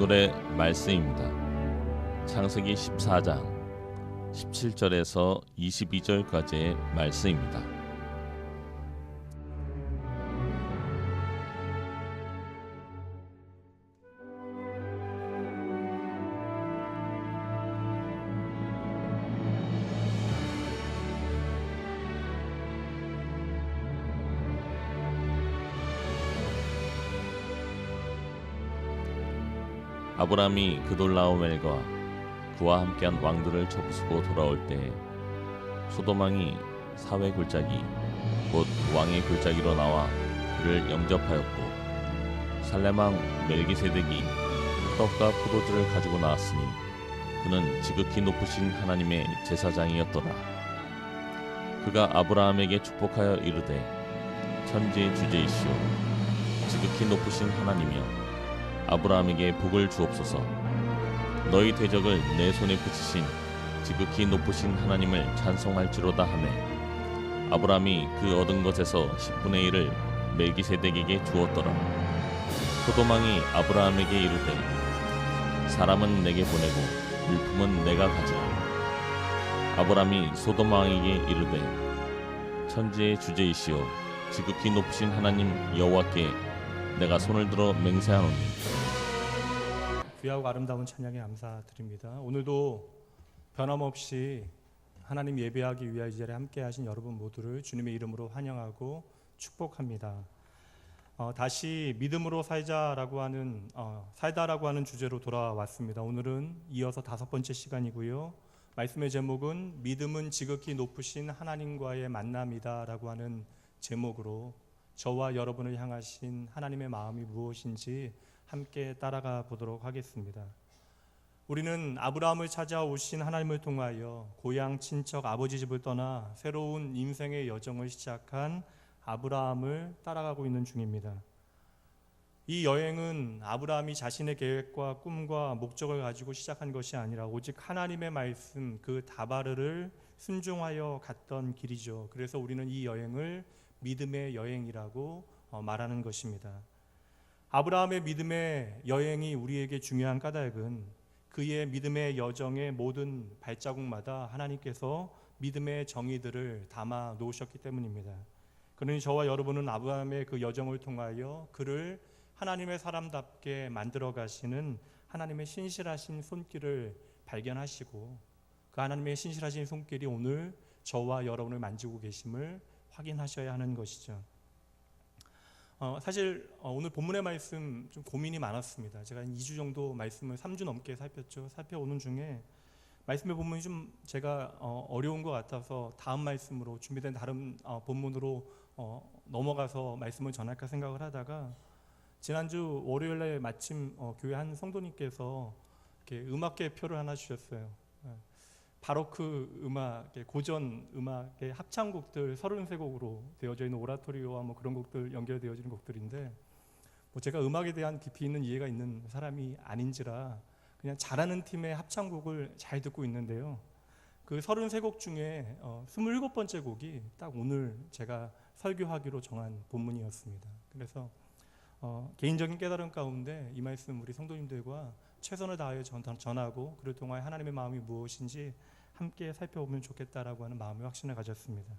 오늘의 말씀입니다. 창세기 14장 17절에서 22절까지의 말씀입니다. 아브라함이 그돌라오멜과 그와 함께한 왕들을 쳐부수고 돌아올 때에 소돔왕이 사회 골짜기 곧 왕의 골짜기로 나와 그를 영접하였고 살렘왕 멜기세덱이 떡과 포도주를 가지고 나왔으니 그는 지극히 높으신 하나님의 제사장이었더라. 그가 아브라함에게 축복하여 이르되 천지의 주제이시오 지극히 높으신 하나님이여 아브라함에게 복을 주옵소서. 너희 대적을 내 손에 붙이신 지극히 높으신 하나님을 찬송할지로다 하매 아브라함이 그 얻은 것에서 10분의 1을 멜기세덱에게 주었더라. 소돔왕이 아브라함에게 이르되 사람은 내게 보내고 물품은 내가 가지라. 아브라함이 소돔왕에게 이르되 천지의 주제이시오 지극히 높으신 하나님 여호와께 내가 손을 들어 맹세하노니. 귀하고 아름다운 찬양에 감사드립니다. 오늘도 변함없이 하나님 예배하기 위하여 이 자리에 함께 하신 여러분 모두를 주님의 이름으로 환영하고 축복합니다. 다시 믿음으로 살자라고 하는 살다라고 하는 주제로 돌아왔습니다. 오늘은 이어서 5번째 시간이고요. 말씀의 제목은 믿음은 지극히 높으신 하나님과의 만남이다라고 하는 제목으로 저와 여러분을 향하신 하나님의 마음이 무엇인지 함께 따라가 보도록 하겠습니다. 우리는 아브라함을 찾아오신 하나님을 통하여 고향 친척 아버지 집을 떠나 새로운 인생의 여정을 시작한 아브라함을 따라가고 있는 중입니다. 이 여행은 아브라함이 자신의 계획과 꿈과 목적을 가지고 시작한 것이 아니라 오직 하나님의 말씀 그 다바르를 순종하여 갔던 길이죠. 그래서 우리는 이 여행을 믿음의 여행이라고 말하는 것입니다. 아브라함의 믿음의 여행이 우리에게 중요한 까닭은 그의 믿음의 여정의 모든 발자국마다 하나님께서 믿음의 정의들을 담아 놓으셨기 때문입니다. 그러니 저와 여러분은 아브라함의 그 여정을 통하여 그를 하나님의 사람답게 만들어 가시는 하나님의 신실하신 손길을 발견하시고 그 하나님의 신실하신 손길이 오늘 저와 여러분을 만지고 계심을 확인하셔야 하는 것이죠. 사실 오늘 본문의 말씀 좀 고민이 많았습니다. 제가 한 2주 정도 말씀을 3주 넘게 살펴오는 중에 말씀의 본문이 좀 제가 어려운 것 같아서 다음 말씀으로 준비된 다른 본문으로 넘어가서 말씀을 전할까 생각을 하다가 지난주 월요일에 마침 교회 한 성도님께서 이렇게 음악계표를 하나 주셨어요. 바로크 음악, 고전 음악의 합창곡들 33곡으로 되어져 있는 오라토리오와 뭐 그런 곡들 연결되어지는 곡들인데 제가 음악에 대한 깊이 있는 이해가 있는 사람이 아닌지라 그냥 잘하는 팀의 합창곡을 잘 듣고 있는데요. 그 33곡 중에 27번째 곡이 딱 오늘 제가 설교하기로 정한 본문이었습니다. 그래서 개인적인 깨달음 가운데 이 말씀 우리 성도님들과 최선을 다하여 전하고 그를 통하여 하나님의 마음이 무엇인지 함께 살펴보면 좋겠다라고 하는 마음의 확신을 가졌습니다.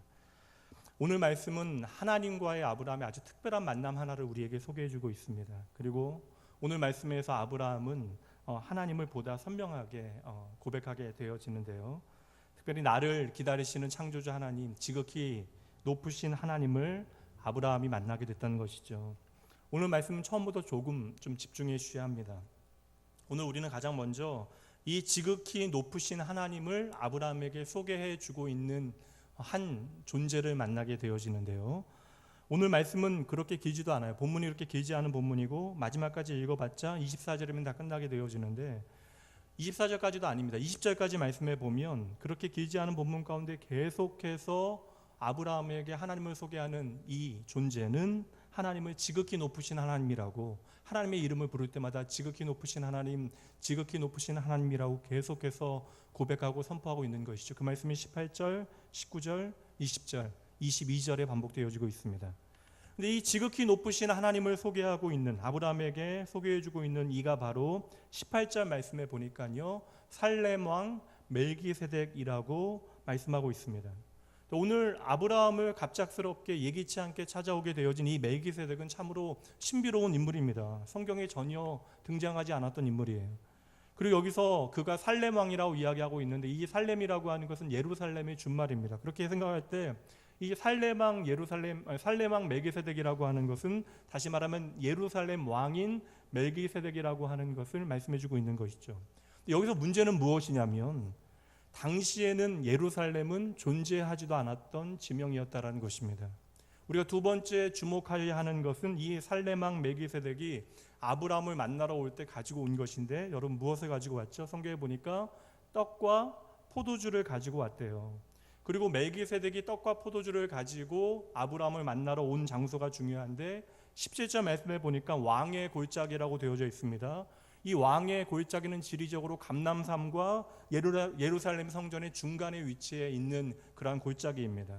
오늘 말씀은 하나님과의 아브라함의 아주 특별한 만남 하나를 우리에게 소개해주고 있습니다. 그리고 오늘 말씀에서 아브라함은 하나님을 보다 선명하게 고백하게 되어지는데요. 특별히 나를 기다리시는 창조주 하나님, 지극히 높으신 하나님을 아브라함이 만나게 됐다는 것이죠. 오늘 말씀은 처음부터 조금 좀 집중해 주셔야 합니다. 오늘 우리는 가장 먼저 이 지극히 높으신 하나님을 아브라함에게 소개해 주고 있는 한 존재를 만나게 되어지는데요. 오늘 말씀은 그렇게 길지도 않아요. 본문이 그렇게 길지 않은 본문이고 마지막까지 읽어봤자 24절이면 다 끝나게 되어지는데 24절까지도 아닙니다. 20절까지 말씀해 보면 그렇게 길지 않은 본문 가운데 계속해서 아브라함에게 하나님을 소개하는 이 존재는 하나님을 지극히 높으신 하나님이라고 하나님의 이름을 부를 때마다 지극히 높으신 하나님, 지극히 높으신 하나님이라고 계속해서 고백하고 선포하고 있는 것이죠. 그 말씀이 18절, 19절, 20절, 22절에 반복되어지고 있습니다. 근데 이 지극히 높으신 하나님을 소개하고 있는, 아브라함에게 소개해주고 있는 이가 바로 18절 말씀에 보니까요, 살렘 왕 멜기세덱이라고 말씀하고 있습니다. 오늘 아브라함을 갑작스럽게 예기치 않게 찾아오게 되어진 이 멜기세덱은 참으로 신비로운 인물입니다. 성경에 전혀 등장하지 않았던 인물이에요. 그리고 여기서 그가 살렘 왕이라고 이야기하고 있는데, 이 살렘이라고 하는 것은 예루살렘의 준말입니다. 그렇게 생각할 때 이 살렘 왕 멜기세덱이라고 하는 것은 다시 말하면 예루살렘 왕인 멜기세덱이라고 하는 것을 말씀해주고 있는 것이죠. 여기서 문제는 무엇이냐면, 당시에는 예루살렘은 존재하지도 않았던 지명이었다라는 것입니다. 우리가 두 번째 주목해야 하는 것은 이 살렘 왕 멜기세덱이 아브라함을 만나러 올 때 가지고 온 것인데, 여러분 무엇을 가지고 왔죠? 성경에 보니까 떡과 포도주를 가지고 왔대요. 그리고 멜기세덱이 떡과 포도주를 가지고 아브라함을 만나러 온 장소가 중요한데, 17절 말씀에 보니까 왕의 골짜기라고 되어져 있습니다. 이 왕의 골짜기는 지리적으로 감람산과 예루살렘 성전의 중간에 위치해 있는 그러한 골짜기입니다.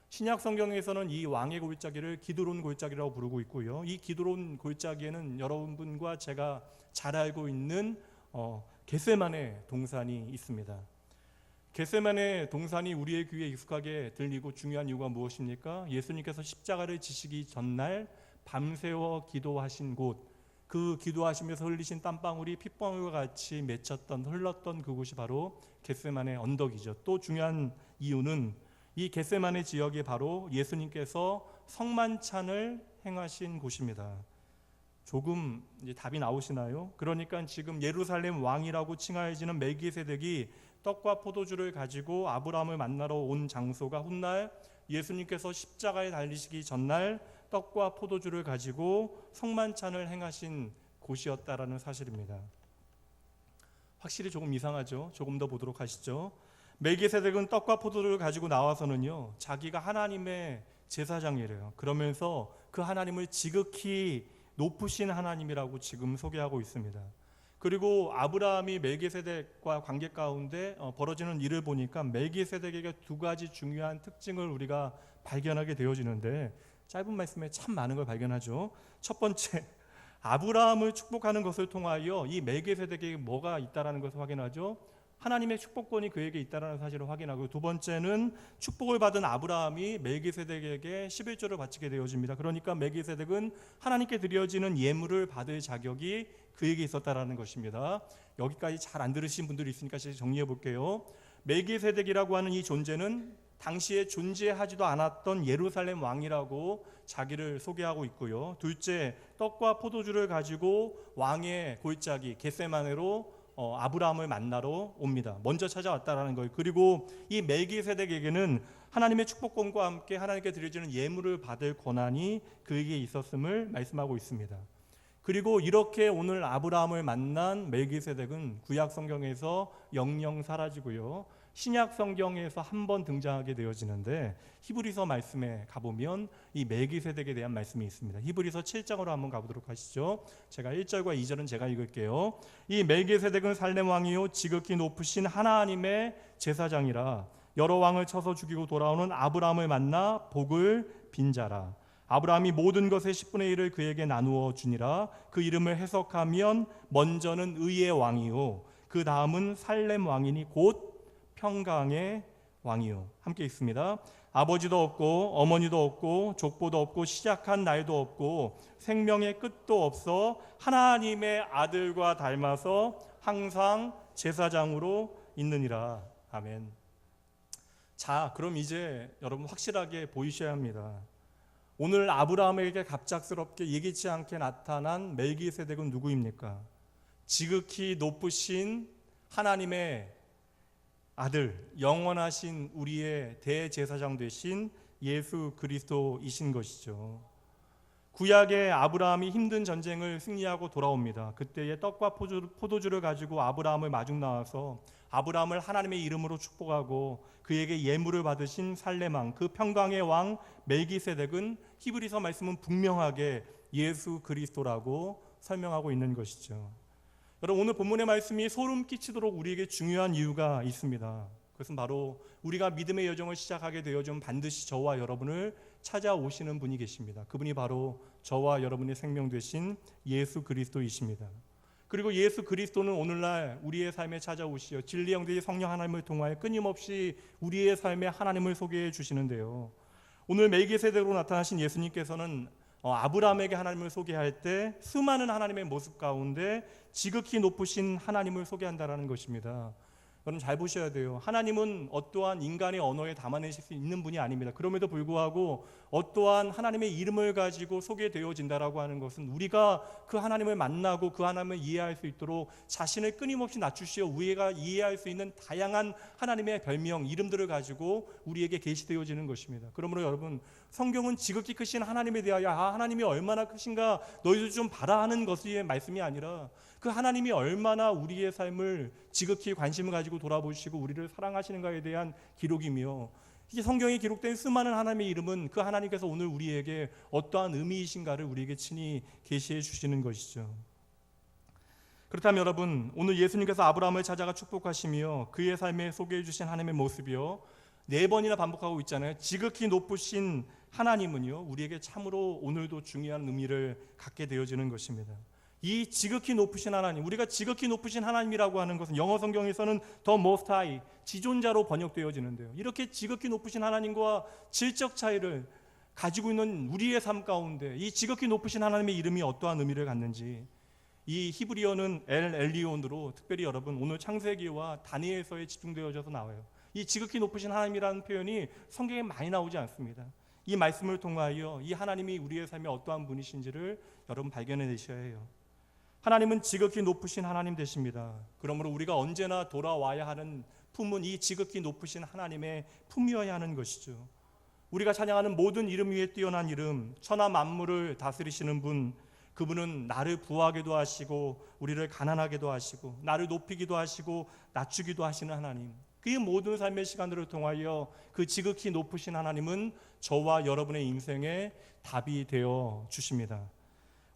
신약 성경에서는 이 왕의 골짜기를 기드론 골짜기라고 부르고 있고요. 이 기드론 골짜기에는 여러분과 제가 잘 알고 있는 겟세마네 동산이 있습니다. 겟세마네 동산이 우리의 귀에 익숙하게 들리고 중요한 이유가 무엇입니까? 예수님께서 십자가를 지시기 전날 밤새워 기도하신 곳, 그 기도하시면서 흘리신 땀방울이 핏방울과 같이 흘렀던 그곳이 바로 겟세마네 언덕이죠. 또 중요한 이유는 이 겟세마네 지역이 바로 예수님께서 성만찬을 행하신 곳입니다. 조금 이제 답이 나오시나요? 그러니까 지금 예루살렘 왕이라고 칭하여지는 멜기세덱이 떡과 포도주를 가지고 아브라함을 만나러 온 장소가 훗날 예수님께서 십자가에 달리시기 전날 떡과 포도주를 가지고 성만찬을 행하신 곳이었다라는 사실입니다. 확실히 조금 이상하죠? 조금 더 보도록 하시죠. 멜기세덱은 떡과 포도주를 가지고 나와서는요, 자기가 하나님의 제사장이래요. 그러면서 그 하나님을 지극히 높으신 하나님이라고 지금 소개하고 있습니다. 그리고 아브라함이 멜기세덱과 관계 가운데 벌어지는 일을 보니까 멜기세덱에게 두 가지 중요한 특징을 우리가 발견하게 되어지는데, 짧은 말씀에 참 많은 걸 발견하죠. 첫 번째, 아브라함을 축복하는 것을 통하여 이 멜기세덱에게 뭐가 있다라는 것을 확인하죠. 하나님의 축복권이 그에게 있다라는 사실을 확인하고, 두 번째는 축복을 받은 아브라함이 멜기세덱에게 11조를 바치게 되어집니다. 그러니까 멜기세덱은 하나님께 드려지는 예물을 받을 자격이 그에게 있었다라는 것입니다. 여기까지 잘 안 들으신 분들이 있으니까 제가 정리해 볼게요. 멜기세덱이라고 하는 이 존재는 당시에 존재하지도 않았던 예루살렘 왕이라고 자기를 소개하고 있고요. 둘째, 떡과 포도주를 가지고 왕의 골짜기 겟세마네로 아브라함을 만나러 옵니다. 먼저 찾아왔다라는 거예요. 그리고 이 멜기세덱에게는 하나님의 축복권과 함께 하나님께 드려지는 예물을 받을 권한이 그에게 있었음을 말씀하고 있습니다. 그리고 이렇게 오늘 아브라함을 만난 멜기세덱은 구약 성경에서 영영 사라지고요, 신약 성경에서 한 번 등장하게 되어지는데, 히브리서 말씀에 가보면 이 멜기세덱에 대한 말씀이 있습니다. 히브리서 7장으로 한번 가보도록 하시죠. 제가 1절과 2절은 제가 읽을게요. 이 멜기세덱은 살렘 왕이요 지극히 높으신 하나님의 제사장이라, 여러 왕을 쳐서 죽이고 돌아오는 아브라함을 만나 복을 빈 자라. 아브라함이 모든 것의 10분의 1을 그에게 나누어 주니라. 그 이름을 해석하면 먼저는 의의 왕이요 그 다음은 살렘 왕이니 곧 평강의 왕이요. 함께 읽습니다. 아버지도 없고 어머니도 없고 족보도 없고 시작한 날도 없고 생명의 끝도 없어 하나님의 아들과 닮아서 항상 제사장으로 있느니라. 아멘. 자, 그럼 이제 여러분 확실하게 보이셔야 합니다. 오늘 아브라함에게 갑작스럽게 예기치 않게 나타난 멜기세덱은 누구입니까? 지극히 높으신 하나님의 아들, 영원하신 우리의 대제사장 되신 예수 그리스도이신 것이죠. 구약의 아브라함이 힘든 전쟁을 승리하고 돌아옵니다. 그때에 떡과 포도주를 가지고 아브라함을 마중 나와서 아브라함을 하나님의 이름으로 축복하고 그에게 예물을 받으신 살렘 왕, 그 평강의 왕 멜기세덱은 히브리서 말씀은 분명하게 예수 그리스도라고 설명하고 있는 것이죠. 여러분, 오늘 본문의 말씀이 소름 끼치도록 우리에게 중요한 이유가 있습니다. 그것은 바로 우리가 믿음의 여정을 시작하게 되어지면 반드시 저와 여러분을 찾아오시는 분이 계십니다. 그분이 바로 저와 여러분의 생명 되신 예수 그리스도이십니다. 그리고 예수 그리스도는 오늘날 우리의 삶에 찾아오시어 진리 영대의 성령 하나님을 통하여 끊임없이 우리의 삶에 하나님을 소개해 주시는데요. 오늘 멜기세덱으로 나타나신 예수님께서는 아브라함에게 하나님을 소개할 때 수많은 하나님의 모습 가운데 지극히 높으신 하나님을 소개한다라는 것입니다. 여러분 잘 보셔야 돼요. 하나님은 어떠한 인간의 언어에 담아내실 수 있는 분이 아닙니다. 그럼에도 불구하고 어떠한 하나님의 이름을 가지고 소개되어진다라고 하는 것은 우리가 그 하나님을 만나고 그 하나님을 이해할 수 있도록 자신을 끊임없이 낮추시어 우리가 이해할 수 있는 다양한 하나님의 별명, 이름들을 가지고 우리에게 계시되어지는 것입니다. 그러므로 여러분 성경은 지극히 크신 하나님에 대하여 하나님이 얼마나 크신가 너희도 좀 봐라 하는 것의 말씀이 아니라 그 하나님이 얼마나 우리의 삶을 지극히 관심을 가지고 돌아보시고 우리를 사랑하시는가에 대한 기록이며 이 성경에 기록된 수많은 하나님의 이름은 그 하나님께서 오늘 우리에게 어떠한 의미이신가를 우리에게 친히 계시해 주시는 것이죠. 그렇다면 여러분 오늘 예수님께서 아브라함을 찾아가 축복하시며 그의 삶에 소개해 주신 하나님의 모습이요 4번이나 반복하고 있잖아요. 지극히 높으신 하나님은요 우리에게 참으로 오늘도 중요한 의미를 갖게 되어지는 것입니다. 이 지극히 높으신 하나님, 우리가 지극히 높으신 하나님이라고 하는 것은 영어 성경에서는 The Most High, 지존자로 번역되어지는데요. 이렇게 지극히 높으신 하나님과 질적 차이를 가지고 있는 우리의 삶 가운데 이 지극히 높으신 하나님의 이름이 어떠한 의미를 갖는지 이 히브리어는 엘 엘리온으로 특별히 여러분 오늘 창세기와 다니엘서에 집중되어져서 나와요. 이 지극히 높으신 하나님이라는 표현이 성경에 많이 나오지 않습니다. 이 말씀을 통하여 이 하나님이 우리의 삶에 어떠한 분이신지를 여러분 발견해내셔야 해요. 하나님은 지극히 높으신 하나님 되십니다. 그러므로 우리가 언제나 돌아와야 하는 품은 이 지극히 높으신 하나님의 품이어야 하는 것이죠. 우리가 찬양하는 모든 이름 위에 뛰어난 이름, 천하 만물을 다스리시는 분, 그분은 나를 부하게도 하시고 우리를 가난하게도 하시고 나를 높이기도 하시고 낮추기도 하시는 하나님. 그 모든 삶의 시간들을 통하여 그 지극히 높으신 하나님은 저와 여러분의 인생의 답이 되어 주십니다.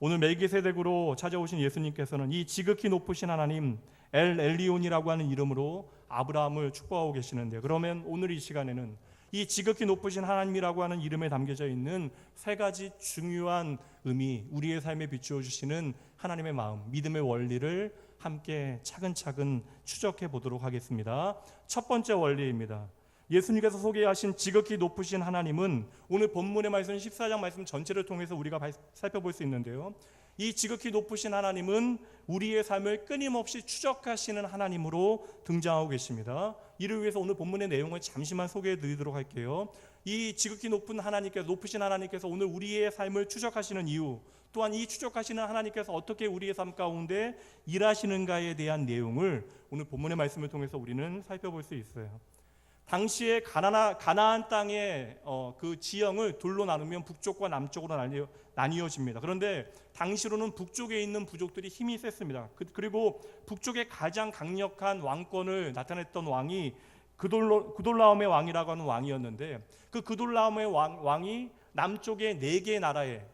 오늘 멜기세덱으로 찾아오신 예수님께서는 이 지극히 높으신 하나님 엘 엘리온이라고 하는 이름으로 아브라함을 축복하고 계시는데요. 그러면 오늘 이 시간에는 이 지극히 높으신 하나님이라고 하는 이름에 담겨져 있는 3가지 중요한 의미, 우리의 삶에 비추어 주시는 하나님의 마음, 믿음의 원리를 함께 차근차근 추적해 보도록 하겠습니다. 첫 번째 원리입니다. 예수님께서 소개하신 지극히 높으신 하나님은 오늘 본문의 말씀 14장 말씀 전체를 통해서 우리가 살펴볼 수 있는데요. 이 지극히 높으신 하나님은 우리의 삶을 끊임없이 추적하시는 하나님으로 등장하고 계십니다. 이를 위해서 오늘 본문의 내용을 잠시만 소개해 드리도록 할게요. 이 지극히 높으신 하나님께서 오늘 우리의 삶을 추적하시는 이유, 또한 이 추적하시는 하나님께서 어떻게 우리의 삶 가운데 일하시는가에 대한 내용을 오늘 본문의 말씀을 통해서 우리는 살펴볼 수 있어요. 당시에 가나안 땅의 그 지형을 둘로 나누면 북쪽과 남쪽으로 나뉘어집니다. 그런데 당시로는 북쪽에 있는 부족들이 힘이 셌습니다. 그리고 북쪽에 가장 강력한 왕권을 나타냈던 왕이 그돌라움의 왕이라고 하는 왕이었는데 그 그돌라움의 왕이 남쪽의 4개 나라의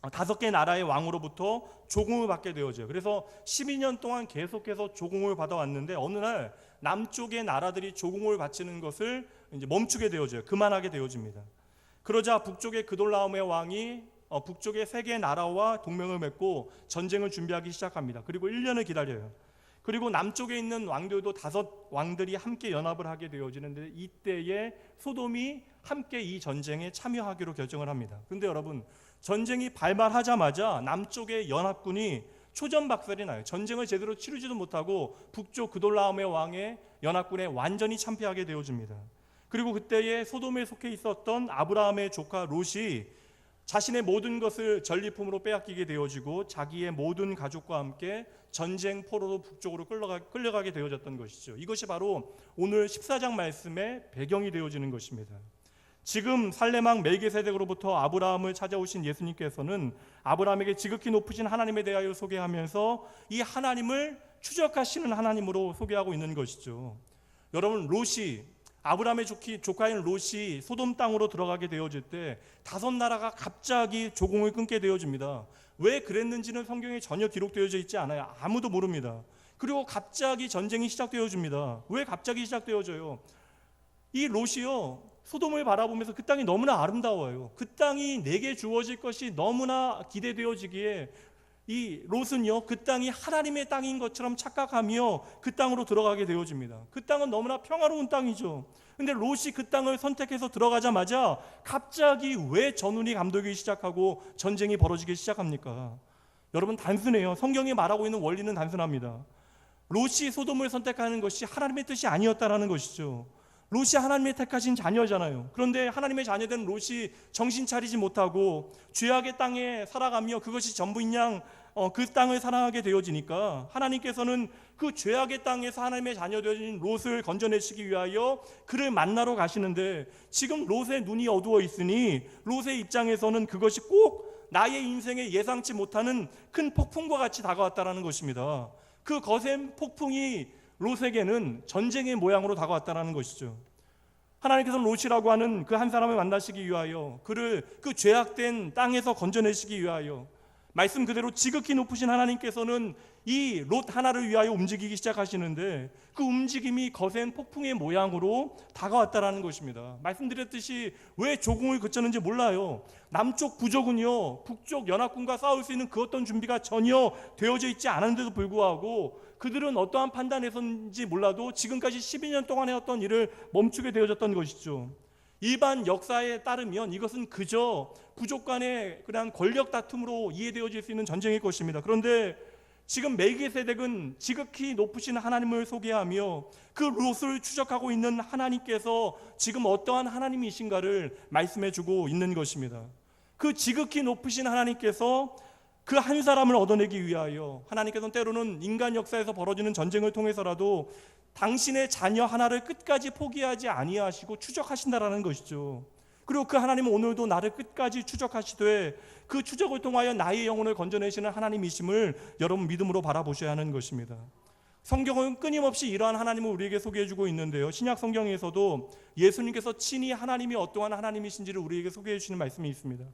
5개 나라의 왕으로부터 조공을 받게 되어져요. 그래서 12년 동안 계속해서 조공을 받아왔는데 어느 날 남쪽의 나라들이 조공을 바치는 것을 이제 멈추게 되어져요. 그만하게 되어집니다. 그러자 북쪽의 그돌라움의 왕이 북쪽의 3개 나라와 동맹을 맺고 전쟁을 준비하기 시작합니다. 그리고 1년을 기다려요. 그리고 남쪽에 있는 왕들도 5 왕들이 함께 연합을 하게 되어지는데 이때에 소돔이 함께 이 전쟁에 참여하기로 결정을 합니다. 그런데 여러분 전쟁이 발발하자마자 남쪽의 연합군이 초전박살이 나요. 전쟁을 제대로 치르지도 못하고 북쪽 그돌라움의 왕의 연합군에 완전히 참패하게 되어집니다. 그리고 그때에 소돔에 속해 있었던 아브라함의 조카 롯이 자신의 모든 것을 전리품으로 빼앗기게 되어지고 자기의 모든 가족과 함께 전쟁 포로로 북쪽으로 끌려가게 되어졌던 것이죠. 이것이 바로 오늘 14장 말씀의 배경이 되어지는 것입니다. 지금 살레망 멜기세덱으로부터 아브라함을 찾아오신 예수님께서는 아브라함에게 지극히 높으신 하나님에 대하여 소개하면서 이 하나님을 추적하시는 하나님으로 소개하고 있는 것이죠. 여러분 아브라함의 조카인 롯이 소돔 땅으로 들어가게 되어질 때 5 나라가 갑자기 조공을 끊게 되어집니다. 왜 그랬는지는 성경에 전혀 기록되어져 있지 않아요. 아무도 모릅니다. 그리고 갑자기 전쟁이 시작되어집니다. 왜 갑자기 시작되어져요? 이 롯이요 소돔을 바라보면서 그 땅이 너무나 아름다워요. 그 땅이 내게 주어질 것이 너무나 기대되어지기에 이 롯은요, 그 땅이 하나님의 땅인 것처럼 착각하며 그 땅으로 들어가게 되어집니다. 그 땅은 너무나 평화로운 땅이죠. 근데 롯이 그 땅을 선택해서 들어가자마자 갑자기 왜 전운이 감돌기 시작하고 전쟁이 벌어지기 시작합니까? 여러분, 단순해요. 성경이 말하고 있는 원리는 단순합니다. 롯이 소돔을 선택하는 것이 하나님의 뜻이 아니었다라는 것이죠. 롯이 하나님의 택하신 자녀잖아요. 그런데 하나님의 자녀된 롯이 정신 차리지 못하고 죄악의 땅에 살아가며 그것이 전부인 양 그 땅을 사랑하게 되어지니까 하나님께서는 그 죄악의 땅에서 하나님의 자녀된 롯을 건져내시기 위하여 그를 만나러 가시는데, 지금 롯의 눈이 어두워 있으니 롯의 입장에서는 그것이 꼭 나의 인생에 예상치 못하는 큰 폭풍과 같이 다가왔다라는 것입니다. 그 거센 폭풍이 롯에게는 전쟁의 모양으로 다가왔다는 것이죠. 하나님께서는 롯이라고 하는 그 한 사람을 만나시기 위하여 그를 그 죄악된 땅에서 건져내시기 위하여 말씀 그대로 지극히 높으신 하나님께서는 이 롯 하나를 위하여 움직이기 시작하시는데, 그 움직임이 거센 폭풍의 모양으로 다가왔다라는 것입니다. 말씀드렸듯이 왜 조공을 그쳤는지 몰라요. 남쪽 부족은요, 북쪽 연합군과 싸울 수 있는 그 어떤 준비가 전혀 되어져 있지 않은데도 불구하고 그들은 어떠한 판단에서인지 몰라도 지금까지 12년 동안 해왔던 일을 멈추게 되어졌던 것이죠. 일반 역사에 따르면 이것은 그저 부족 간의 그냥 권력 다툼으로 이해되어질 수 있는 전쟁일 것입니다. 그런데 지금 멜기세덱은 지극히 높으신 하나님을 소개하며 그 롯을 추적하고 있는 하나님께서 지금 어떠한 하나님이신가를 말씀해주고 있는 것입니다. 그 지극히 높으신 하나님께서 그 한 사람을 얻어내기 위하여 하나님께서는 때로는 인간 역사에서 벌어지는 전쟁을 통해서라도 당신의 자녀 하나를 끝까지 포기하지 아니하시고 추적하신다라는 것이죠. 그리고 그 하나님은 오늘도 나를 끝까지 추적하시되 그 추적을 통하여 나의 영혼을 건져내시는 하나님이심을 여러분 믿음으로 바라보셔야 하는 것입니다. 성경은 끊임없이 이러한 하나님을 우리에게 소개해주고 있는데요, 신약 성경에서도 예수님께서 친히 하나님이 어떠한 하나님이신지를 우리에게 소개해 주시는 말씀이 있습니다.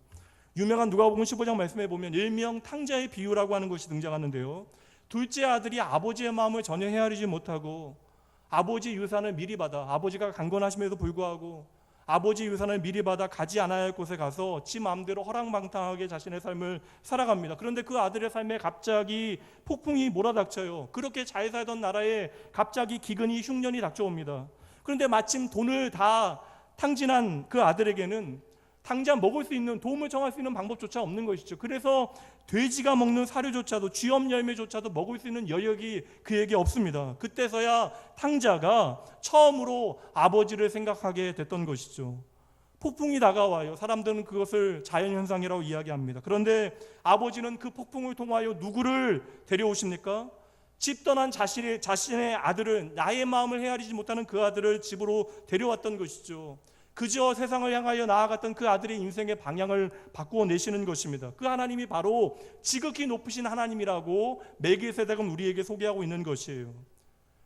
유명한 누가복음 15장 말씀에 보면 일명 탕자의 비유라고 하는 것이 등장하는데요, 둘째 아들이 아버지의 마음을 전혀 헤아리지 못하고 아버지 유산을 미리 받아, 아버지가 강건하심에도 불구하고 아버지 유산을 미리 받아 가지 않아야 할 곳에 가서 지 마음대로 허랑방탕하게 자신의 삶을 살아갑니다. 그런데 그 아들의 삶에 갑자기 폭풍이 몰아닥쳐요. 그렇게 잘 살던 나라에 갑자기 기근이 흉년이 닥쳐옵니다. 그런데 마침 돈을 다 탕진한 그 아들에게는 당장 먹을 수 있는, 도움을 청할 수 있는 방법조차 없는 것이죠. 그래서 돼지가 먹는 사료조차도, 쥐엄 열매조차도 먹을 수 있는 여력이 그에게 없습니다. 그때서야 탕자가 처음으로 아버지를 생각하게 됐던 것이죠. 폭풍이 다가와요. 사람들은 그것을 자연현상이라고 이야기합니다. 그런데 아버지는 그 폭풍을 통하여 누구를 데려오십니까? 집 떠난 자신의 아들을, 나의 마음을 헤아리지 못하는 그 아들을 집으로 데려왔던 것이죠. 그저 세상을 향하여 나아갔던 그 아들의 인생의 방향을 바꾸어 내시는 것입니다. 그 하나님이 바로 지극히 높으신 하나님이라고 멜기세덱은 우리에게 소개하고 있는 것이에요.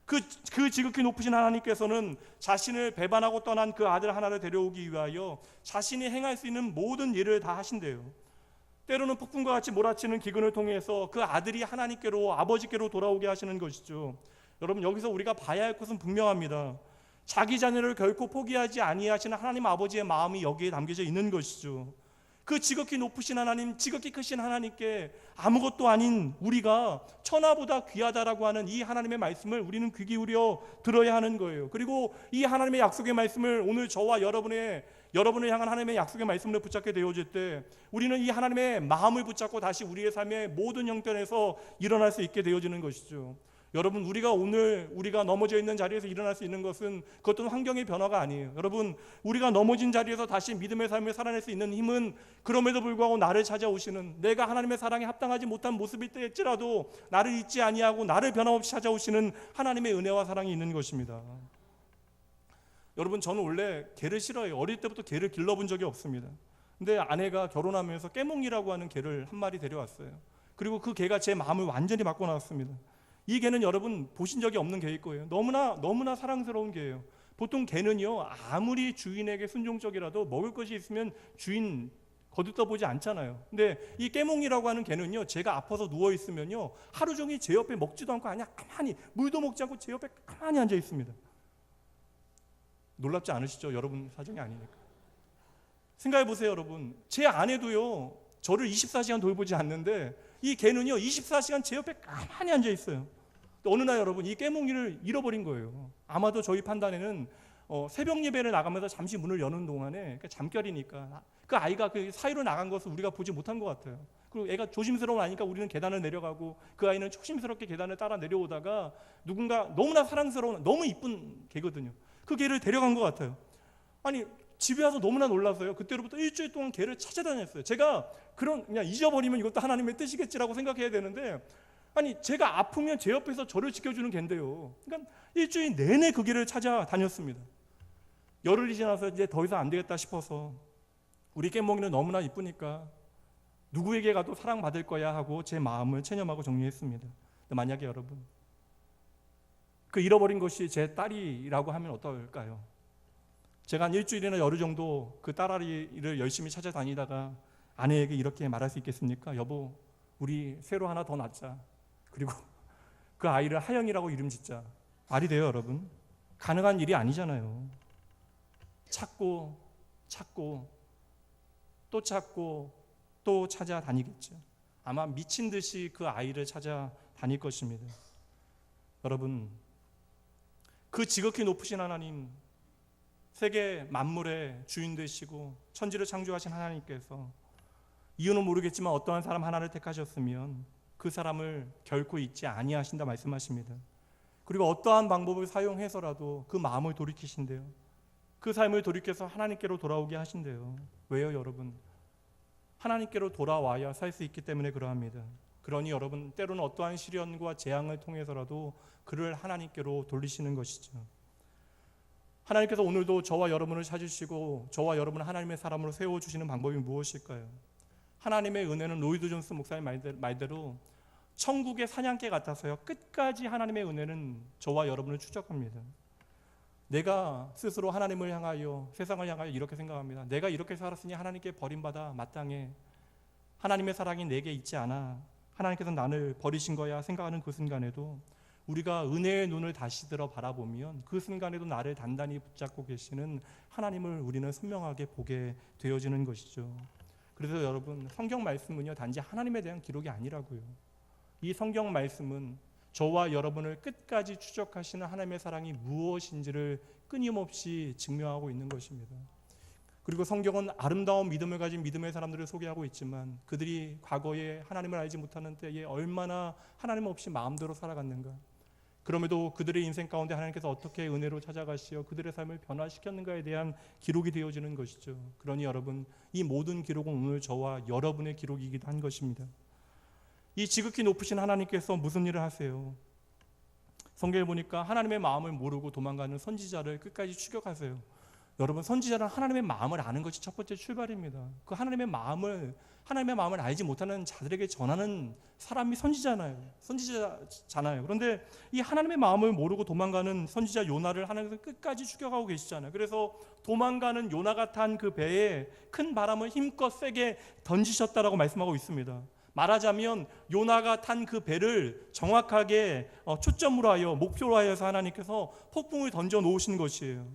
그 지극히 높으신 하나님께서는 자신을 배반하고 떠난 그 아들 하나를 데려오기 위하여 자신이 행할 수 있는 모든 일을 다 하신대요. 때로는 폭풍과 같이 몰아치는 기근을 통해서 그 아들이 하나님께로, 아버지께로 돌아오게 하시는 것이죠. 여러분, 여기서 우리가 봐야 할 것은 분명합니다. 자기 자녀를 결코 포기하지 아니하시는 하나님 아버지의 마음이 여기에 담겨져 있는 것이죠. 그 지극히 높으신 하나님, 지극히 크신 하나님께 아무것도 아닌 우리가 천하보다 귀하다라고 하는 이 하나님의 말씀을 우리는 귀 기울여 들어야 하는 거예요. 그리고 이 하나님의 약속의 말씀을 오늘 저와 여러분을 향한 하나님의 약속의 말씀을 붙잡게 되어질 때 우리는 이 하나님의 마음을 붙잡고 다시 우리의 삶의 모든 형편에서 일어날 수 있게 되어지는 것이죠. 여러분, 우리가 넘어져 있는 자리에서 일어날 수 있는 것은 그것도 환경의 변화가 아니에요. 여러분, 우리가 넘어진 자리에서 다시 믿음의 삶을 살아낼 수 있는 힘은 그럼에도 불구하고 나를 찾아오시는, 내가 하나님의 사랑에 합당하지 못한 모습일 때일지라도 나를 잊지 아니하고 나를 변함없이 찾아오시는 하나님의 은혜와 사랑이 있는 것입니다. 여러분, 저는 원래 개를 싫어해요. 어릴 때부터 개를 길러본 적이 없습니다. 근데 아내가 결혼하면서 깨몽이라고 하는 개를 한 마리 데려왔어요. 그리고 그 개가 제 마음을 완전히 바꿔놨습니다. 이 개는 여러분 보신 적이 없는 개일 거예요. 너무나 사랑스러운 개예요. 보통 개는요, 아무리 주인에게 순종적이라도 먹을 것이 있으면 주인 거들떠보지 않잖아요. 근데 이 깨몽이라고 하는 개는요, 제가 아파서 누워 있으면요, 하루 종일 제 옆에 먹지도 않고 가만히 물도 먹지 않고 제 옆에 가만히 앉아 있습니다. 놀랍지 않으시죠? 여러분 사정이 아니니까. 생각해 보세요, 여러분. 제 아내도요, 저를 24시간 돌보지 않는데 이 개는요 24시간 제 옆에 가만히 앉아 있어요. 어느 날 여러분 이 깨몽이를 잃어버린 거예요. 아마도 저희 판단에는 새벽 예배를 나가면서 잠시 문을 여는 동안에 잠결이니까 그 아이가 그 사이로 나간 것을 우리가 보지 못한 것 같아요. 그리고 애가 조심스러워하니까 우리는 계단을 내려가고 그 아이는 조심스럽게 계단을 따라 내려오다가 누군가 너무나 사랑스러운 너무 이쁜 개거든요. 그 개를 데려간 것 같아요. 아니 집에 와서 너무나 놀라서요. 그때로부터 일주일 동안 개를 찾아다녔어요. 제가 그냥 잊어버리면 이것도 하나님의 뜻이겠지라고 생각해야 되는데, 아니 제가 아프면 제 옆에서 저를 지켜주는 개인데요. 그러니까 일주일 내내 그 개를 찾아다녔습니다. 열흘이 지나서 이제 더 이상 안 되겠다 싶어서 우리 깨몽이는 너무나 이쁘니까 누구에게 가도 사랑받을 거야 하고 제 마음을 체념하고 정리했습니다. 만약에 여러분 그 잃어버린 것이 제 딸이라고 하면 어떨까요? 제가 한 일주일이나 열흘 정도 그 딸아이를 열심히 찾아다니다가 아내에게 이렇게 말할 수 있겠습니까? 여보, 우리 새로 하나 더 낳자. 그리고 그 아이를 하영이라고 이름 짓자. 말이 돼요, 여러분? 가능한 일이 아니잖아요. 찾고 또 찾고 또 찾아다니겠죠. 아마 미친 듯이 그 아이를 찾아다닐 것입니다. 여러분, 그 지극히 높으신 하나님, 세계 만물의 주인 되시고 천지를 창조하신 하나님께서 이유는 모르겠지만 어떠한 사람 하나를 택하셨으면 그 사람을 결코 잊지 아니하신다 말씀하십니다. 그리고 어떠한 방법을 사용해서라도 그 마음을 돌이키신대요. 그 삶을 돌이켜서 하나님께로 돌아오게 하신대요. 왜요, 여러분? 하나님께로 돌아와야 살 수 있기 때문에 그러합니다. 그러니 여러분, 때로는 어떠한 시련과 재앙을 통해서라도 그를 하나님께로 돌리시는 것이죠. 하나님께서 오늘도 저와 여러분을 찾으시고 저와 여러분을 하나님의 사람으로 세워주시는 방법이 무엇일까요? 하나님의 은혜는 로이드 존스 목사님 말대로 천국의 사냥개 같아서요, 끝까지 하나님의 은혜는 저와 여러분을 추적합니다. 내가 스스로 하나님을 향하여 세상을 향하여 이렇게 생각합니다. 내가 이렇게 살았으니 하나님께 버림받아 마땅해. 하나님의 사랑이 내게 있지 않아. 하나님께서 나를 버리신 거야 생각하는 그 순간에도 우리가 은혜의 눈을 다시 들어 바라보면 그 순간에도 나를 단단히 붙잡고 계시는 하나님을 우리는 선명하게 보게 되어지는 것이죠. 그래서 여러분, 성경 말씀은요 단지 하나님에 대한 기록이 아니라고요. 이 성경 말씀은 저와 여러분을 끝까지 추적하시는 하나님의 사랑이 무엇인지를 끊임없이 증명하고 있는 것입니다. 그리고 성경은 아름다운 믿음을 가진 믿음의 사람들을 소개하고 있지만 그들이 과거에 하나님을 알지 못하는 때에 얼마나 하나님 없이 마음대로 살아갔는가. 그럼에도 그들의 인생 가운데 하나님께서 어떻게 은혜로 찾아가시어 그들의 삶을 변화시켰는가에 대한 기록이 되어지는 것이죠. 그러니 여러분, 이 모든 기록은 오늘 저와 여러분의 기록이기도 한 것입니다. 이 지극히 높으신 하나님께서 무슨 일을 하세요? 성경에 보니까 하나님의 마음을 모르고 도망가는 선지자를 끝까지 추격하세요. 여러분, 선지자는 하나님의 마음을 아는 것이 첫 번째 출발입니다. 그 하나님의 마음을 알지 못하는 자들에게 전하는 사람이 선지자잖아요. 그런데 이 하나님의 마음을 모르고 도망가는 선지자 요나를 하나님께서 끝까지 추격하고 계시잖아요. 그래서 도망가는 요나가 탄 그 배에 큰 바람을 힘껏 세게 던지셨다라고 말씀하고 있습니다. 말하자면 요나가 탄 그 배를 정확하게 초점으로 하여 목표로 하여서 하나님께서 폭풍을 던져 놓으신 것이에요.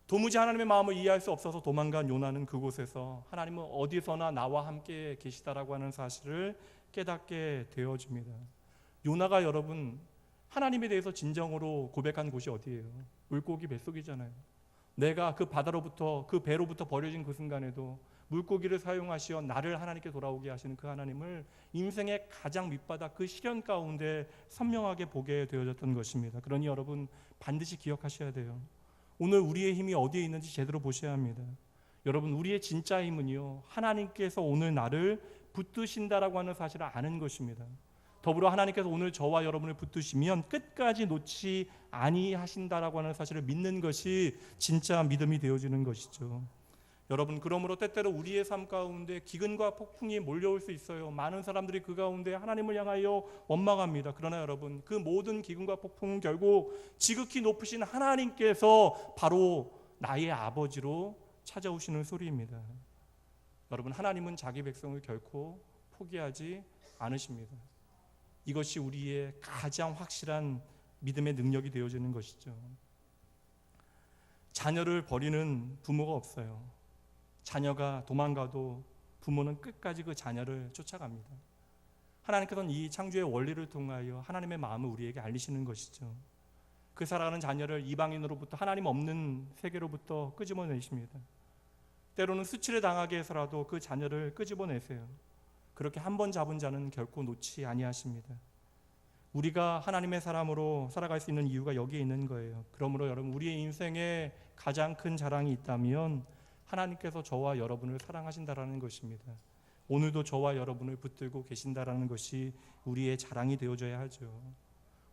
도무지 하나님의 마음을 이해할 수 없어서 도망간 요나는 그곳에서 하나님은 어디서나 나와 함께 계시다라고 하는 사실을 깨닫게 되어집니다. 요나가 여러분 하나님에 대해서 진정으로 고백한 곳이 어디예요? 물고기 뱃속이잖아요. 내가 그 바다로부터 그 배로부터 버려진 그 순간에도 물고기를 사용하시어 나를 하나님께 돌아오게 하시는 그 하나님을 인생의 가장 밑바닥 그 시련 가운데 선명하게 보게 되어졌던 것입니다. 그러니 여러분 반드시 기억하셔야 돼요. 오늘 우리의 힘이 어디에 있는지 제대로 보셔야 합니다. 여러분, 우리의 진짜 힘은요 하나님께서 오늘 나를 붙드신다라고 하는 사실을 아는 것입니다. 더불어 하나님께서 오늘 저와 여러분을 붙드시면 끝까지 놓지 아니하신다라고 하는 사실을 믿는 것이 진짜 믿음이 되어지는 것이죠. 여러분, 그러므로 때때로 우리의 삶 가운데 기근과 폭풍이 몰려올 수 있어요. 많은 사람들이 그 가운데 하나님을 향하여 원망합니다. 그러나 여러분, 그 모든 기근과 폭풍은 결국 지극히 높으신 하나님께서 바로 나의 아버지로 찾아오시는 소리입니다. 여러분, 하나님은 자기 백성을 결코 포기하지 않으십니다. 이것이 우리의 가장 확실한 믿음의 능력이 되어지는 것이죠. 자녀를 버리는 부모가 없어요. 자녀가 도망가도 부모는 끝까지 그 자녀를 쫓아갑니다. 하나님께서는 이 창조의 원리를 통하여 하나님의 마음을 우리에게 알리시는 것이죠. 그 살아가는 자녀를 이방인으로부터 하나님 없는 세계로부터 끄집어내십니다. 때로는 수치를 당하게 해서라도 그 자녀를 끄집어내세요. 그렇게 한 번 잡은 자는 결코 놓지 아니하십니다. 우리가 하나님의 사람으로 살아갈 수 있는 이유가 여기에 있는 거예요. 그러므로 여러분, 우리의 인생에 가장 큰 자랑이 있다면 하나님께서 저와 여러분을 사랑하신다라는 것입니다. 오늘도 저와 여러분을 붙들고 계신다라는 것이 우리의 자랑이 되어져야 하죠.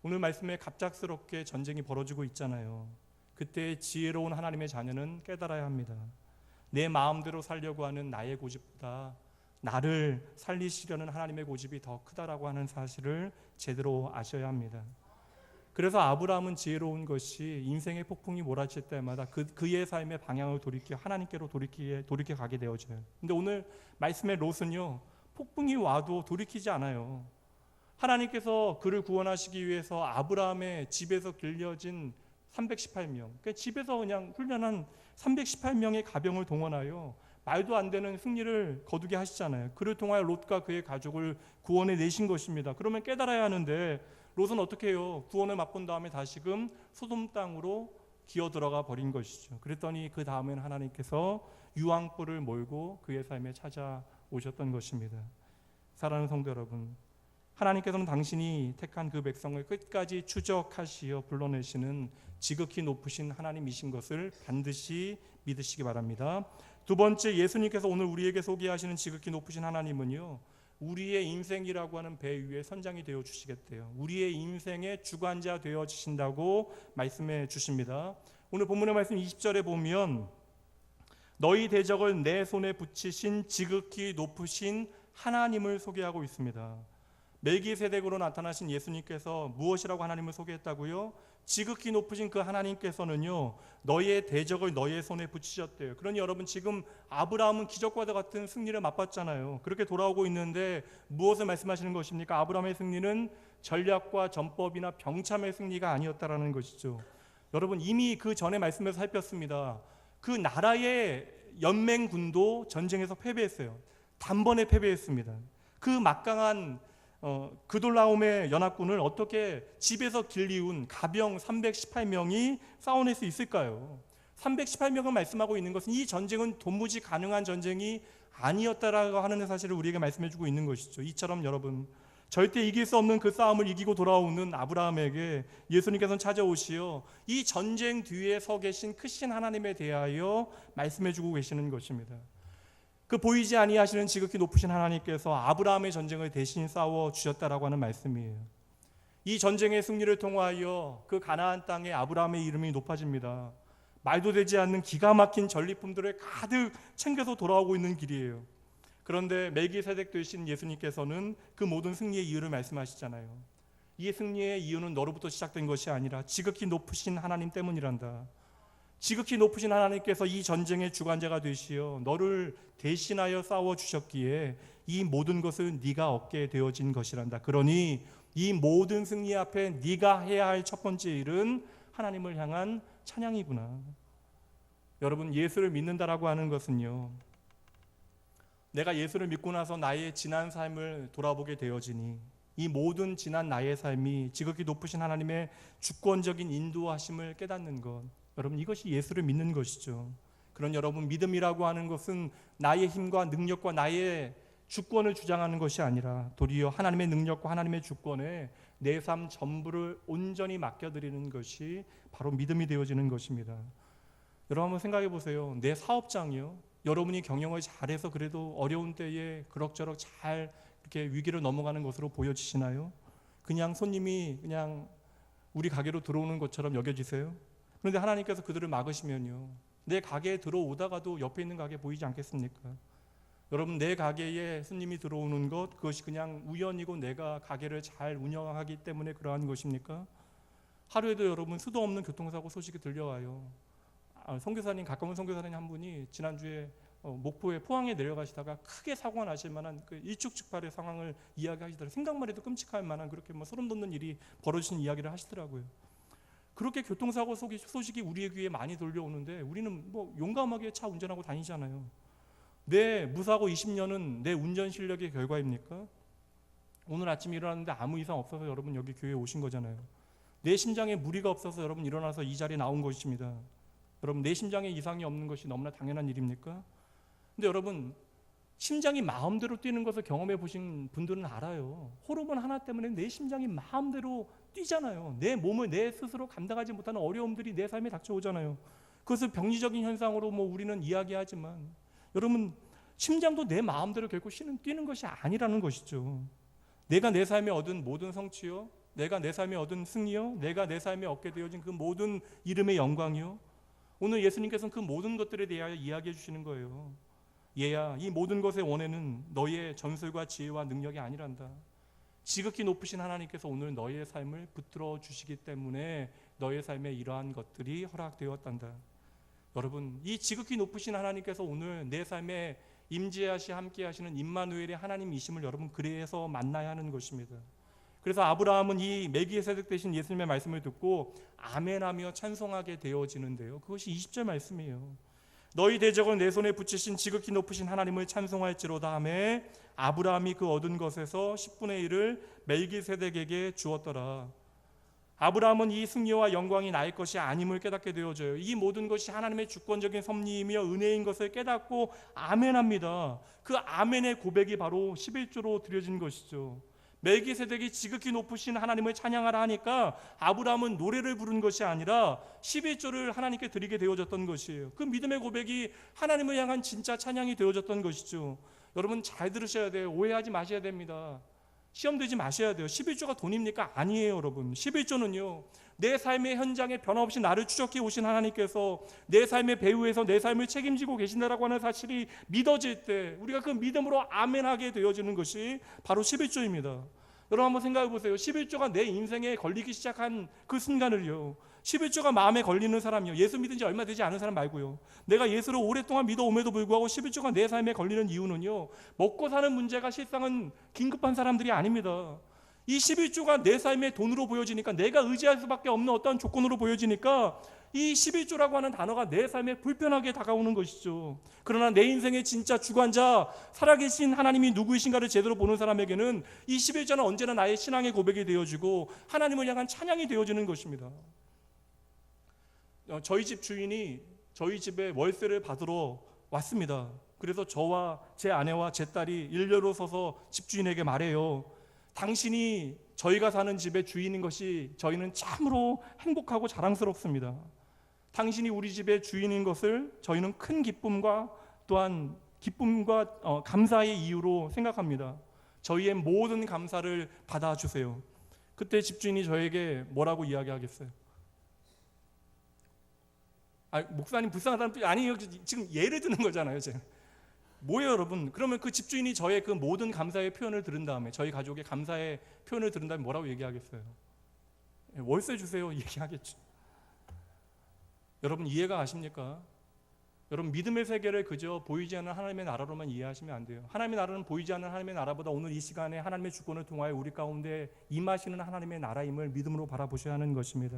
오늘 말씀에 갑작스럽게 전쟁이 벌어지고 있잖아요. 그때 지혜로운 하나님의 자녀는 깨달아야 합니다. 내 마음대로 살려고 하는 나의 고집보다 나를 살리시려는 하나님의 고집이 더 크다라고 하는 사실을 제대로 아셔야 합니다. 그래서 아브라함은 지혜로운 것이 인생의 폭풍이 몰아칠 때마다 그의 삶의 방향을 돌이켜 하나님께로 돌이켜 가게 되어져요. 근데 오늘 말씀의 롯은요, 폭풍이 와도 돌이키지 않아요. 하나님께서 그를 구원하시기 위해서 아브라함의 집에서 길려진 318명, 그러니까 집에서 그냥 훈련한 318명의 가병을 동원하여 말도 안 되는 승리를 거두게 하시잖아요. 그를 통하여 롯과 그의 가족을 구원해 내신 것입니다. 그러면 깨달아야 하는데 롯은 어떻게 해요? 구원을 맛본 다음에 다시금 소돔 땅으로 기어 들어가 버린 것이죠. 그랬더니 그 다음엔 하나님께서 유황불을 몰고 그의 삶에 찾아오셨던 것입니다. 사랑하는 성도 여러분, 하나님께서는 당신이 택한 그 백성을 끝까지 추적하시어 불러내시는 지극히 높으신 하나님이신 것을 반드시 믿으시기 바랍니다. 두 번째, 예수님께서 오늘 우리에게 소개하시는 지극히 높으신 하나님은요, 우리의 인생이라고 하는 배 위에 선장이 되어 주시겠대요. 우리의 인생의 주관자 되어 주신다고 말씀해 주십니다. 오늘 본문의 말씀 20절에 보면 너희 대적을 내 손에 붙이신 지극히 높으신 하나님을 소개하고 있습니다. 멜기세덱으로 나타나신 예수님께서 무엇이라고 하나님을 소개했다고요? 지극히 높으신 그 하나님께서는요, 너희의 대적을 너희의 손에 붙이셨대요. 그러니 여러분, 지금 아브라함은 기적과도 같은 승리를 맛봤잖아요. 그렇게 돌아오고 있는데 무엇을 말씀하시는 것입니까? 아브라함의 승리는 전략과 전법이나 병참의 승리가 아니었다라는 것이죠. 여러분, 이미 그 전에 말씀에서 살폈습니다. 그 나라의 연맹군도 전쟁에서 패배했어요. 단번에 패배했습니다. 그 막강한 그돌라움의 연합군을 어떻게 집에서 길리운 가병 318명이 싸워낼 수 있을까요? 318명을 말씀하고 있는 것은 이 전쟁은 도무지 가능한 전쟁이 아니었다라고 하는 사실을 우리에게 말씀해주고 있는 것이죠. 이처럼 여러분, 절대 이길 수 없는 그 싸움을 이기고 돌아오는 아브라함에게 예수님께서는 찾아오시어 이 전쟁 뒤에 서 계신 크신 하나님에 대하여 말씀해주고 계시는 것입니다. 그 보이지 아니하시는 지극히 높으신 하나님께서 아브라함의 전쟁을 대신 싸워 주셨다라고 하는 말씀이에요. 이 전쟁의 승리를 통하여 그 가나안 땅에 아브라함의 이름이 높아집니다. 말도 되지 않는 기가 막힌 전리품들을 가득 챙겨서 돌아오고 있는 길이에요. 그런데 멜기세덱 되신 예수님께서는 그 모든 승리의 이유를 말씀하시잖아요. 이 승리의 이유는 너로부터 시작된 것이 아니라 지극히 높으신 하나님 때문이란다. 지극히 높으신 하나님께서 이 전쟁의 주관자가 되시어 너를 대신하여 싸워주셨기에 이 모든 것을 네가 얻게 되어진 것이란다. 그러니 이 모든 승리 앞에 네가 해야 할 첫 번째 일은 하나님을 향한 찬양이구나. 여러분, 예수를 믿는다라고 하는 것은요, 내가 예수를 믿고 나서 나의 지난 삶을 돌아보게 되어지니 이 모든 지난 나의 삶이 지극히 높으신 하나님의 주권적인 인도하심을 깨닫는 것, 여러분, 이것이 예수를 믿는 것이죠. 그런 여러분, 믿음이라고 하는 것은 나의 힘과 능력과 나의 주권을 주장하는 것이 아니라 도리어 하나님의 능력과 하나님의 주권에 내 삶 전부를 온전히 맡겨드리는 것이 바로 믿음이 되어지는 것입니다. 여러분, 한번 생각해 보세요. 내 사업장이요, 여러분이 경영을 잘해서 그래도 어려운 때에 그럭저럭 잘 이렇게 위기를 넘어가는 것으로 보여지시나요? 그냥 손님이 그냥 우리 가게로 들어오는 것처럼 여겨지세요? 그런데 하나님께서 그들을 막으시면요, 내 가게에 들어오다가도 옆에 있는 가게 보이지 않겠습니까? 여러분, 내 가게에 손님이 들어오는 것, 그것이 그냥 우연이고 내가 가게를 잘 운영하기 때문에 그러한 것입니까? 하루에도 여러분, 수도 없는 교통사고 소식이 들려와요. 선교사님, 가까운 선교사님 한 분이 지난주에 목포에 포항에 내려가시다가 크게 사고가 나실 만한 그 일촉즉발의 상황을 이야기하시더라고요. 생각만 해도 끔찍할 만한 그렇게 소름 돋는 일이 벌어지는 이야기를 하시더라고요. 그렇게 교통사고 소식이 우리의 귀에 많이 들려오는데 우리는 뭐 용감하게 차 운전하고 다니잖아요. 내 무사고 20년은 내 운전 실력의 결과입니까? 오늘 아침에 일어났는데 아무 이상 없어서 여러분 여기 교회에 오신 거잖아요. 내 심장에 무리가 없어서 여러분 일어나서 이 자리에 나온 것입니다. 여러분 내 심장에 이상이 없는 것이 너무나 당연한 일입니까? 근데 여러분 심장이 마음대로 뛰는 것을 경험해 보신 분들은 알아요. 호르몬 하나 때문에 내 심장이 마음대로 뛰잖아요. 내 몸을 내 스스로 감당하지 못하는 어려움들이 내 삶에 닥쳐오잖아요. 그것을 병리적인 현상으로 뭐 우리는 이야기하지만 여러분 심장도 내 마음대로 결코 뛰는 것이 아니라는 것이죠. 내가 내 삶에 얻은 모든 성취요, 내가 내 삶에 얻은 승리요, 내가 내 삶에 얻게 되어진 그 모든 이름의 영광이요, 오늘 예수님께서는 그 모든 것들에 대하여 이야기해 주시는 거예요. 얘야, 이 모든 것의 원해는 너의 전술과 지혜와 능력이 아니란다. 지극히 높으신 하나님께서 오늘 너의 삶을 붙들어 주시기 때문에 너의 삶에 이러한 것들이 허락되었단다. 여러분, 이 지극히 높으신 하나님께서 오늘 내 삶에 임재하시 함께 하시는 임마누엘의 하나님이심을 여러분 그래서 만나야 하는 것입니다. 그래서 아브라함은 이 멜기세덱 대신 예수님의 말씀을 듣고 아멘하며 찬송하게 되어지는데요. 그것이 20절 말씀이에요. 너희 대적을 내 손에 붙이신 지극히 높으신 하나님을 찬송할지로다 하며 아브라함이 그 얻은 것에서 10분의 1을 멜기세덱에게 주었더라. 아브라함은 이 승리와 영광이 나의 것이 아님을 깨닫게 되어져요. 이 모든 것이 하나님의 주권적인 섭리이며 은혜인 것을 깨닫고 아멘합니다. 그 아멘의 고백이 바로 11조로 드려진 것이죠. 멜기세덱이 지극히 높으신 하나님을 찬양하라 하니까 아브라함은 노래를 부른 것이 아니라 11조를 하나님께 드리게 되어졌던 것이에요. 그 믿음의 고백이 하나님을 향한 진짜 찬양이 되어졌던 것이죠. 여러분 잘 들으셔야 돼요. 오해하지 마셔야 됩니다. 시험 들지 마셔야 돼요. 11조가 돈입니까? 아니에요, 여러분. 11조는요, 내 삶의 현장에 변함없이 나를 추적해 오신 하나님께서 내 삶의 배후에서 내 삶을 책임지고 계신다라고 하는 사실이 믿어질 때 우리가 그 믿음으로 아멘하게 되어지는 것이 바로 11조입니다. 여러분 한번 생각해 보세요. 11조가 내 인생에 걸리기 시작한 그 순간을요, 11조가 마음에 걸리는 사람이요, 예수 믿은 지 얼마 되지 않은 사람 말고요, 내가 예수를 오랫동안 믿어옴에도 불구하고 11조가 내 삶에 걸리는 이유는요, 먹고 사는 문제가 실상은 긴급한 사람들이 아닙니다. 이 11조가 내 삶의 돈으로 보여지니까, 내가 의지할 수밖에 없는 어떤 조건으로 보여지니까 이 11조라고 하는 단어가 내 삶에 불편하게 다가오는 것이죠. 그러나 내 인생의 진짜 주관자, 살아계신 하나님이 누구이신가를 제대로 보는 사람에게는 이 11조는 언제나 나의 신앙의 고백이 되어지고 하나님을 향한 찬양이 되어지는 것입니다. 저희 집 주인이 저희 집에 월세를 받으러 왔습니다. 그래서 저와 제 아내와 제 딸이 일렬로 서서 집주인에게 말해요. 당신이 저희가 사는 집의 주인인 것이 저희는 참으로 행복하고 자랑스럽습니다. 당신이 우리 집의 주인인 것을 저희는 큰 기쁨과 또한 기쁨과 감사의 이유로 생각합니다. 저희의 모든 감사를 받아주세요. 그때 집주인이 저에게 뭐라고 이야기하겠어요? 목사님 불쌍하다는 뜻이 아니에요. 지금 예를 드는 거잖아요. 제가. 뭐예요, 여러분? 그러면 그 집주인이 저의 그 모든 감사의 표현을 들은 다음에, 저희 가족의 감사의 표현을 들은 다음에 뭐라고 얘기하겠어요? 월세 주세요 얘기하겠죠. 여러분 이해가 가십니까? 여러분 믿음의 세계를 그저 보이지 않는 하나님의 나라로만 이해하시면 안 돼요. 하나님의 나라는 보이지 않는 하나님의 나라보다 오늘 이 시간에 하나님의 주권을 통하여 우리 가운데 임하시는 하나님의 나라임을 믿음으로 바라보셔야 하는 것입니다.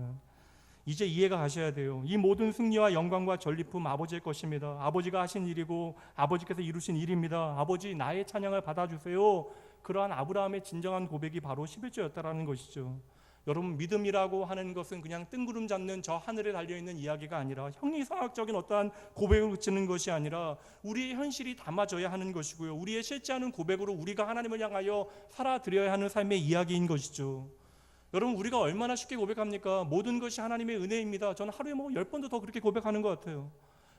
이제 이해가 가셔야 돼요. 이 모든 승리와 영광과 전리품 아버지의 것입니다. 아버지가 하신 일이고 아버지께서 이루신 일입니다. 아버지 나의 찬양을 받아주세요. 그러한 아브라함의 진정한 고백이 바로 11조였다라는 것이죠. 여러분 믿음이라고 하는 것은 그냥 뜬구름 잡는 저 하늘에 달려있는 이야기가 아니라 형이상학적인 어떠한 고백을 그치는 것이 아니라 우리의 현실이 담아져야 하는 것이고요, 우리의 실제하는 고백으로 우리가 하나님을 향하여 살아드려야 하는 삶의 이야기인 것이죠. 여러분 우리가 얼마나 쉽게 고백합니까? 모든 것이 하나님의 은혜입니다. 저는 하루에 10번도 더 그렇게 고백하는 것 같아요.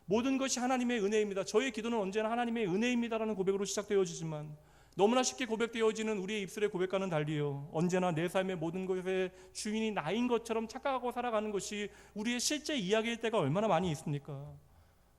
모든 것이 하나님의 은혜입니다. 저의 기도는 언제나 하나님의 은혜입니다라는 고백으로 시작되어지지만 너무나 쉽게 고백되어지는 우리의 입술의 고백과는 달리요, 언제나 내 삶의 모든 것의 주인이 나인 것처럼 착각하고 살아가는 것이 우리의 실제 이야기일 때가 얼마나 많이 있습니까?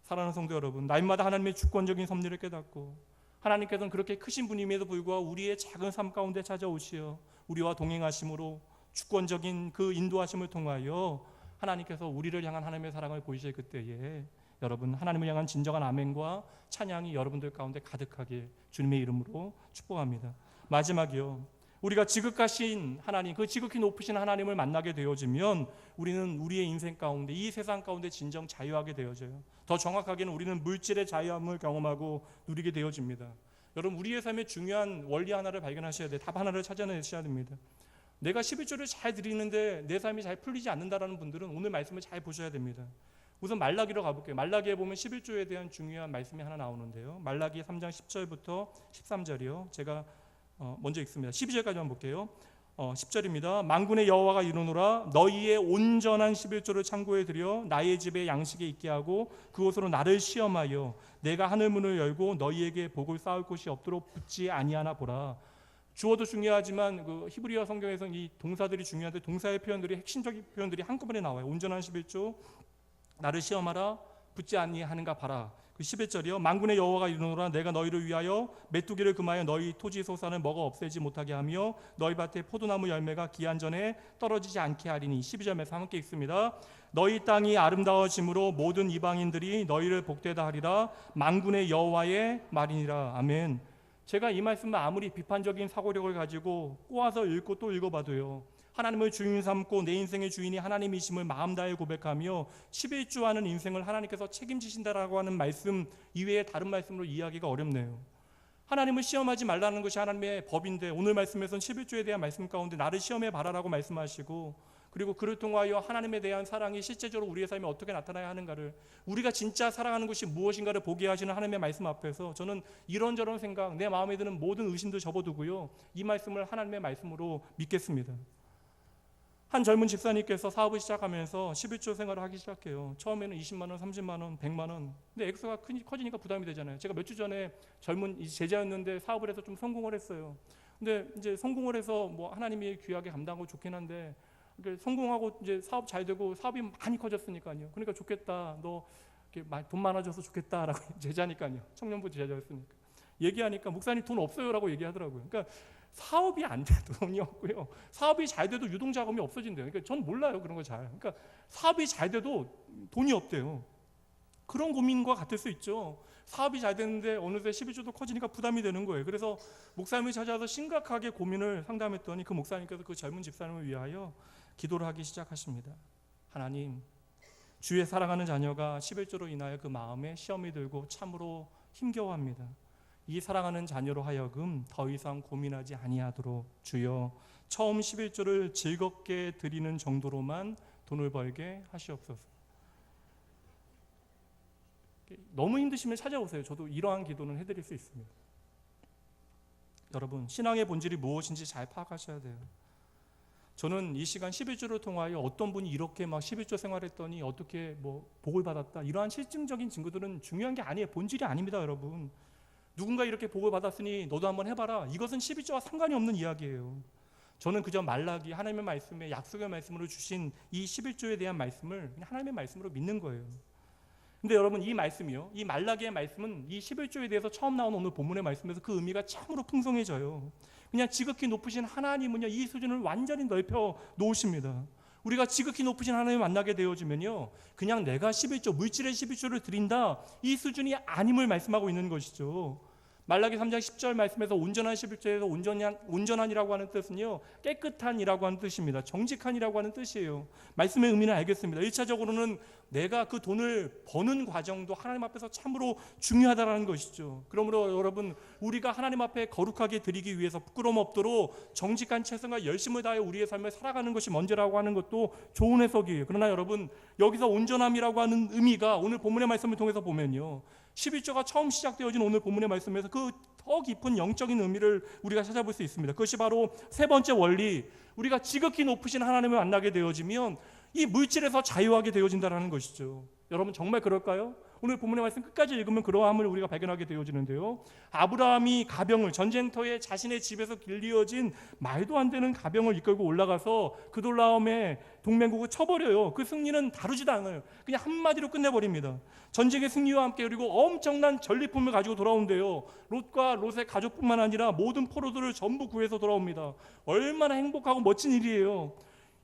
사랑하는 성도 여러분, 날마다 하나님의 주권적인 섭리를 깨닫고 하나님께서는 그렇게 크신 분임에도 불구하고 우리의 작은 삶 가운데 찾아오시어 우리와 동행하심으로 주권적인 그 인도하심을 통하여 하나님께서 우리를 향한 하나님의 사랑을 보이실 그때에 여러분 하나님을 향한 진정한 아멘과 찬양이 여러분들 가운데 가득하게 주님의 이름으로 축복합니다. 마지막이요, 우리가 지극하신 하나님, 그 지극히 높으신 하나님을 만나게 되어지면 우리는 우리의 인생 가운데, 이 세상 가운데 진정 자유하게 되어져요. 더 정확하게는 우리는 물질의 자유함을 경험하고 누리게 되어집니다. 여러분, 우리의 삶에 중요한 원리 하나를 발견하셔야 돼요. 답 하나를 찾아내셔야 됩니다. 내가 11조를 잘 드리는데 내 삶이 잘 풀리지 않는다라는 분들은 오늘 말씀을 잘 보셔야 됩니다. 우선 말라기로 가볼게요. 말라기에 보면 11조에 대한 중요한 말씀이 하나 나오는데요. 말라기 3장 10절부터 13절이요. 제가 먼저 읽습니다. 12절까지만 볼게요. 10절입니다. 만군의 여호와가 이르노라, 너희의 온전한 11조를 창고에 들여 나의 집에 양식에 있게 하고 그곳으로 나를 시험하여 내가 하늘 문을 열고 너희에게 복을 쌓을 곳이 없도록 붙지 아니하나 보라. 주어도 중요하지만 그 히브리어 성경에서는 이 동사들이 중요한데 동사의 표현들이, 핵심적인 표현들이 한꺼번에 나와요. 온전한 11조, 나를 시험하라, 붙지 아니하는가 봐라. 그 11절이요. 만군의 여호와가 이르노라, 내가 너희를 위하여 메뚜기를 금하여 너희 토지 소산을 먹어 없애지 못하게 하며 너희 밭에 포도나무 열매가 기한 전에 떨어지지 않게 하리니. 12절 말씀 함께 읽습니다. 너희 땅이 아름다워짐으로 모든 이방인들이 너희를 복되다 하리라. 만군의 여호와의 말이니라. 아멘. 제가 이 말씀을 아무리 비판적인 사고력을 가지고 꼬아서 읽고 또 읽어봐도요, 하나님을 주인 삼고 내 인생의 주인이 하나님이심을 마음 다해 고백하며 11조하는 인생을 하나님께서 책임지신다라고 하는 말씀 이외에 다른 말씀으로 이해하기가 어렵네요. 하나님을 시험하지 말라는 것이 하나님의 법인데 오늘 말씀에서는 11조에 대한 말씀 가운데 나를 시험해 봐라라고 말씀하시고, 그리고 그를 통하여 하나님에 대한 사랑이 실제적으로 우리의 삶에 어떻게 나타나야 하는가를, 우리가 진짜 사랑하는 것이 무엇인가를 보게 하시는 하나님의 말씀 앞에서 저는 이런저런 생각, 내 마음에 드는 모든 의심도 접어두고요, 이 말씀을 하나님의 말씀으로 믿겠습니다. 한 젊은 집사님께서 사업을 시작하면서 11조 생활을 하기 시작해요. 처음에는 20만 원, 30만 원, 100만 원. 근데 액수가 커지니까 부담이 되잖아요. 제가 몇 주 전에 젊은 제자였는데 사업을 해서 좀 성공을 했어요. 근데 이제 성공을 해서 뭐 하나님이 귀하게 감당하고 좋긴 한데, 성공하고 이제 사업 잘 되고 사업이 많이 커졌으니까요. 그러니까 좋겠다. 너 돈 많아져서 좋겠다라고 제자니까요. 청년부 제자였으니까. 얘기하니까 목사님 돈 없어요라고 얘기하더라고요. 그러니까 사업이 안 돼도 돈이 없고요. 사업이 잘 돼도 유동자금이 없어진대요. 그러니까 전 몰라요 그런 거 잘. 그러니까 사업이 잘 돼도 돈이 없대요. 그런 고민과 같을 수 있죠. 사업이 잘 되는데 어느새 12조도 커지니까 부담이 되는 거예요. 그래서 목사님을 찾아서 심각하게 고민을 상담했더니 그 목사님께서 그 젊은 집사님을 위하여 기도를 하기 시작하십니다. 하나님, 주의 사랑하는 자녀가 11조로 인하여 그 마음에 시험이 들고 참으로 힘겨워합니다. 이 사랑하는 자녀로 하여금 더 이상 고민하지 아니하도록 주여 처음 11조를 즐겁게 드리는 정도로만 돈을 벌게 하시옵소서. 너무 힘드시면 찾아오세요. 저도 이러한 기도는 해드릴 수 있습니다. 여러분, 신앙의 본질이 무엇인지 잘 파악하셔야 돼요. 저는 이 시간 11조를 통하여 어떤 분이 이렇게 막 11조 생활했더니 어떻게 뭐 복을 받았다, 이러한 실증적인 증거들은 중요한 게 아니에요. 본질이 아닙니다, 여러분. 누군가 이렇게 복을 받았으니 너도 한번 해봐라, 이것은 11조와 상관이 없는 이야기예요. 저는 그저 말라기, 하나님의 말씀에 약속의 말씀으로 주신 이 11조에 대한 말씀을 그냥 하나님의 말씀으로 믿는 거예요. 근데 여러분, 이 말씀이요, 이 말라기의 말씀은 이 11조에 대해서 처음 나온 오늘 본문의 말씀에서 그 의미가 참으로 풍성해져요. 그냥 지극히 높으신 하나님은요, 이 수준을 완전히 넓혀 놓으십니다. 우리가 지극히 높으신 하나님을 만나게 되어지면요, 그냥 내가 11조, 물질의 11조를 드린다, 이 수준이 아님을 말씀하고 있는 것이죠. 말라기 3장 10절 말씀에서 온전한 11조에서 온전한이라고 하는 뜻은요, 깨끗한이라고 하는 뜻입니다. 정직한이라고 하는 뜻이에요. 말씀의 의미는 알겠습니다. 1차적으로는 내가 그 돈을 버는 과정도 하나님 앞에서 참으로 중요하다는 것이죠. 그러므로 여러분, 우리가 하나님 앞에 거룩하게 드리기 위해서 부끄러움 없도록 정직한 최선과 열심을 다해 우리의 삶을 살아가는 것이 먼저라고 하는 것도 좋은 해석이에요. 그러나 여러분, 여기서 온전함이라고 하는 의미가 오늘 본문의 말씀을 통해서 보면요, 11조가 처음 시작되어진 오늘 본문의 말씀에서 그 더 깊은 영적인 의미를 우리가 찾아볼 수 있습니다. 그것이 바로 세 번째 원리, 우리가 지극히 높으신 하나님을 만나게 되어지면 이 물질에서 자유하게 되어진다는 것이죠. 여러분, 정말 그럴까요? 오늘 본문의 말씀 끝까지 읽으면 그러함을 우리가 발견하게 되어지는데요, 아브라함이 가병을, 전쟁터에 자신의 집에서 길리어진 말도 안 되는 가병을 이끌고 올라가서 그돌라움의 동맹국을 쳐버려요. 그 승리는 다루지도 않아요. 그냥 한마디로 끝내버립니다. 전쟁의 승리와 함께, 그리고 엄청난 전리품을 가지고 돌아온대요. 롯과 롯의 가족뿐만 아니라 모든 포로들을 전부 구해서 돌아옵니다. 얼마나 행복하고 멋진 일이에요.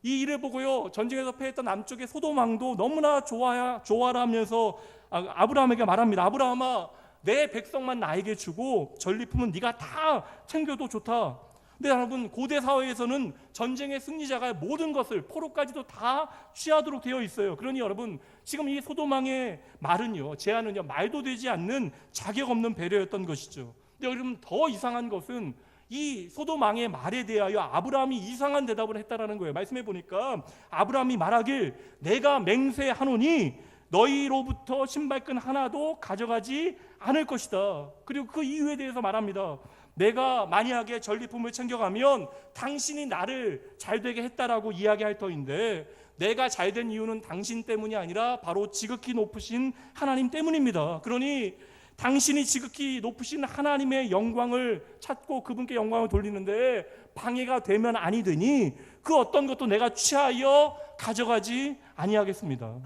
이 일을 보고요, 전쟁에서 패했던 남쪽의 소돔 왕도 너무나 좋아라 하면서 아브라함에게 말합니다. 아브라함아, 내 백성만 나에게 주고 전리품은 네가 다 챙겨도 좋다. 근데 여러분, 고대 사회에서는 전쟁의 승리자가 모든 것을, 포로까지도 다 취하도록 되어 있어요. 그러니 여러분, 지금 이 소돔왕의 말은요, 제안은요, 말도 되지 않는 자격 없는 배려였던 것이죠. 근데 여러분, 더 이상한 것은 이 소돔왕의 말에 대하여 아브라함이 이상한 대답을 했다라는 거예요. 말씀해 보니까 아브라함이 말하길, 내가 맹세하노니 너희로부터 신발끈 하나도 가져가지 않을 것이다. 그리고 그 이유에 대해서 말합니다. 내가 만약에 전리품을 챙겨가면 당신이 나를 잘되게 했다라고 이야기할 터인데, 내가 잘된 이유는 당신 때문이 아니라 바로 지극히 높으신 하나님 때문입니다. 그러니 당신이 지극히 높으신 하나님의 영광을 찾고 그분께 영광을 돌리는데 방해가 되면 아니 되니 그 어떤 것도 내가 취하여 가져가지 아니하겠습니다.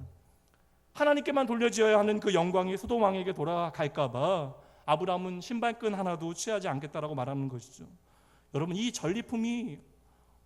하나님께만 돌려지어야 하는 그 영광이 소돔 왕에게 돌아갈까 봐 아브라함은 신발끈 하나도 취하지 않겠다라고 말하는 것이죠. 여러분, 이 전리품이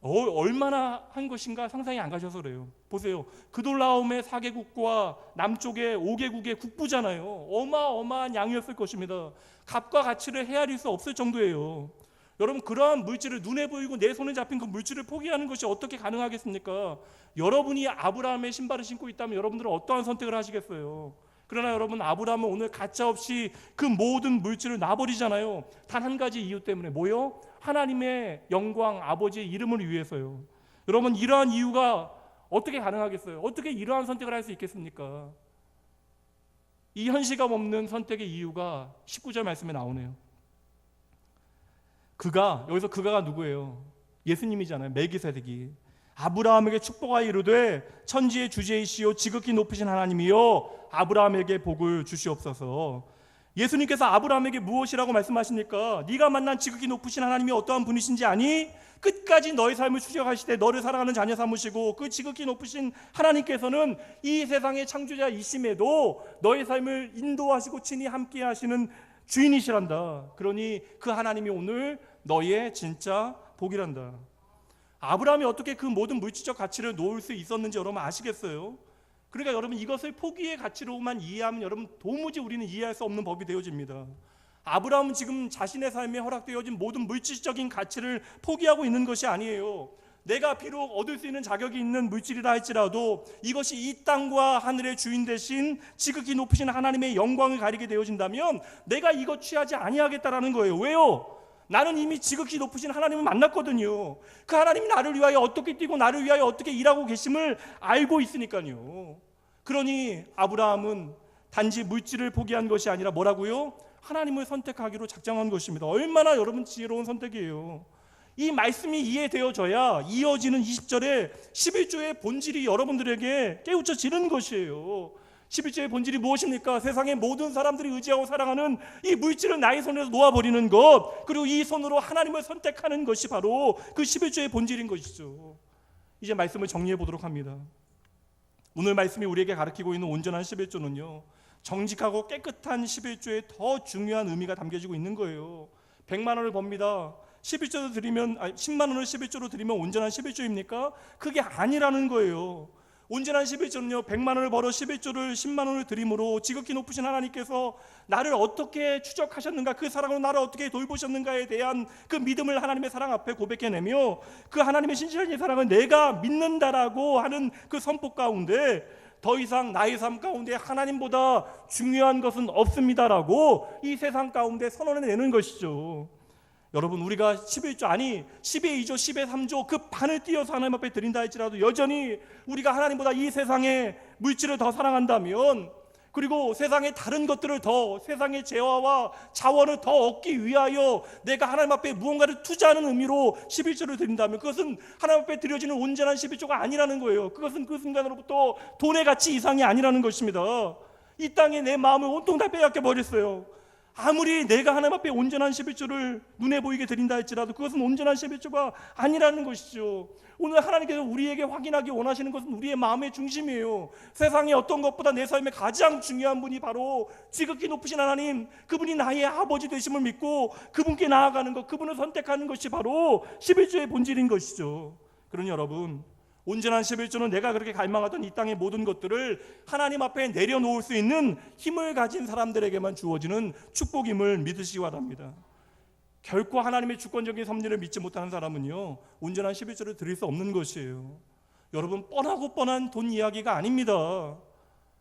얼마나 한 것인가 상상이 안 가셔서 그래요. 보세요. 그돌라움의 4개국과 남쪽의 5개국의 국부잖아요. 어마어마한 양이었을 것입니다. 값과 가치를 헤아릴 수 없을 정도예요. 여러분, 그러한 물질을, 눈에 보이고 내 손에 잡힌 그 물질을 포기하는 것이 어떻게 가능하겠습니까? 여러분이 아브라함의 신발을 신고 있다면 여러분들은 어떠한 선택을 하시겠어요? 그러나 여러분, 아브라함은 오늘 가차없이 그 모든 물질을 놔버리잖아요. 단 한 가지 이유 때문에. 뭐요? 하나님의 영광, 아버지의 이름을 위해서요. 여러분, 이러한 이유가 어떻게 가능하겠어요? 어떻게 이러한 선택을 할 수 있겠습니까? 이 현실감 없는 선택의 이유가 19절 말씀에 나오네요. 여기서 그가가 누구예요? 예수님이잖아요. 멜기세덱이. 아브라함에게 축복하여 이르되 천지의 주제이시오 지극히 높으신 하나님이여 아브라함에게 복을 주시옵소서. 예수님께서 아브라함에게 무엇이라고 말씀하십니까? 네가 만난 지극히 높으신 하나님이 어떠한 분이신지 아니? 끝까지 너의 삶을 추적하시되 너를 사랑하는 자녀 삼으시고 그 지극히 높으신 하나님께서는 이 세상의 창조자이심에도 너의 삶을 인도하시고 친히 함께 하시는 주인이시란다. 그러니 그 하나님이 오늘 너의 진짜 복이란다. 아브라함이 어떻게 그 모든 물질적 가치를 놓을 수 있었는지 여러분 아시겠어요? 그러니까 여러분, 이것을 포기의 가치로만 이해하면 여러분 도무지 우리는 이해할 수 없는 법이 되어집니다. 아브라함은 지금 자신의 삶에 허락되어진 모든 물질적인 가치를 포기하고 있는 것이 아니에요. 내가 비록 얻을 수 있는 자격이 있는 물질이라 할지라도 이것이 이 땅과 하늘의 주인 되신 지극히 높으신 하나님의 영광을 가리게 되어진다면 내가 이것 취하지 아니하겠다라는 거예요. 왜요? 나는 이미 지극히 높으신 하나님을 만났거든요. 그 하나님이 나를 위하여 어떻게 뛰고 나를 위하여 어떻게 일하고 계심을 알고 있으니까요. 그러니 아브라함은 단지 물질을 포기한 것이 아니라 뭐라고요? 하나님을 선택하기로 작정한 것입니다. 얼마나 여러분 지혜로운 선택이에요. 이 말씀이 이해되어져야 이어지는 20절에 11조의 본질이 여러분들에게 깨우쳐지는 것이에요. 11조의 본질이 무엇입니까? 세상의 모든 사람들이 의지하고 사랑하는 이 물질을 나의 손에서 놓아버리는 것, 그리고 이 손으로 하나님을 선택하는 것이 바로 그 11조의 본질인 것이죠. 이제 말씀을 정리해 보도록 합니다. 오늘 말씀이 우리에게 가르치고 있는 온전한 11조는요, 정직하고 깨끗한 11조에 더 중요한 의미가 담겨지고 있는 거예요. 100만 원을 법니다. 11조로 드리면 10만 원을 11조로 드리면 온전한 11조입니까? 그게 아니라는 거예요. 온전한 11조는요, 100만 원을 벌어 11조를 10만 원을 드림으로 지극히 높으신 하나님께서 나를 어떻게 추적하셨는가, 그 사랑으로 나를 어떻게 돌보셨는가에 대한 그 믿음을 하나님의 사랑 앞에 고백해내며 그 하나님의 신실한 사랑을 내가 믿는다라고 하는 그 선포 가운데 더 이상 나의 삶 가운데 하나님보다 중요한 것은 없습니다라고 이 세상 가운데 선언해내는 것이죠. 여러분, 우리가 11조 아니 10의 2조 10의 3조 그 반을 띄어서 하나님 앞에 드린다 할지라도 여전히 우리가 하나님보다 이 세상의 물질을 더 사랑한다면, 그리고 세상의 다른 것들을 더, 세상의 재화와 자원을 더 얻기 위하여 내가 하나님 앞에 무언가를 투자하는 의미로 11조를 드린다면 그것은 하나님 앞에 드려지는 온전한 11조가 아니라는 거예요. 그것은 그 순간으로부터 돈의 가치 이상이 아니라는 것입니다. 이 땅에 내 마음을 온통 다 빼앗겨 버렸어요. 아무리 내가 하나님 앞에 온전한 11조를 눈에 보이게 드린다 할지라도 그것은 온전한 11조가 아니라는 것이죠. 오늘 하나님께서 우리에게 확인하기 원하시는 것은 우리의 마음의 중심이에요. 세상의 어떤 것보다 내 삶에 가장 중요한 분이 바로 지극히 높으신 하나님, 그분이 나의 아버지 되심을 믿고 그분께 나아가는 것, 그분을 선택하는 것이 바로 11조의 본질인 것이죠. 그러니 여러분, 온전한 11조는 내가 그렇게 갈망하던 이 땅의 모든 것들을 하나님 앞에 내려놓을 수 있는 힘을 가진 사람들에게만 주어지는 축복임을 믿으시기 바랍니다. 결코 하나님의 주권적인 섭리를 믿지 못하는 사람은요, 온전한 11조를 드릴 수 없는 것이에요. 여러분, 뻔하고 뻔한 돈 이야기가 아닙니다.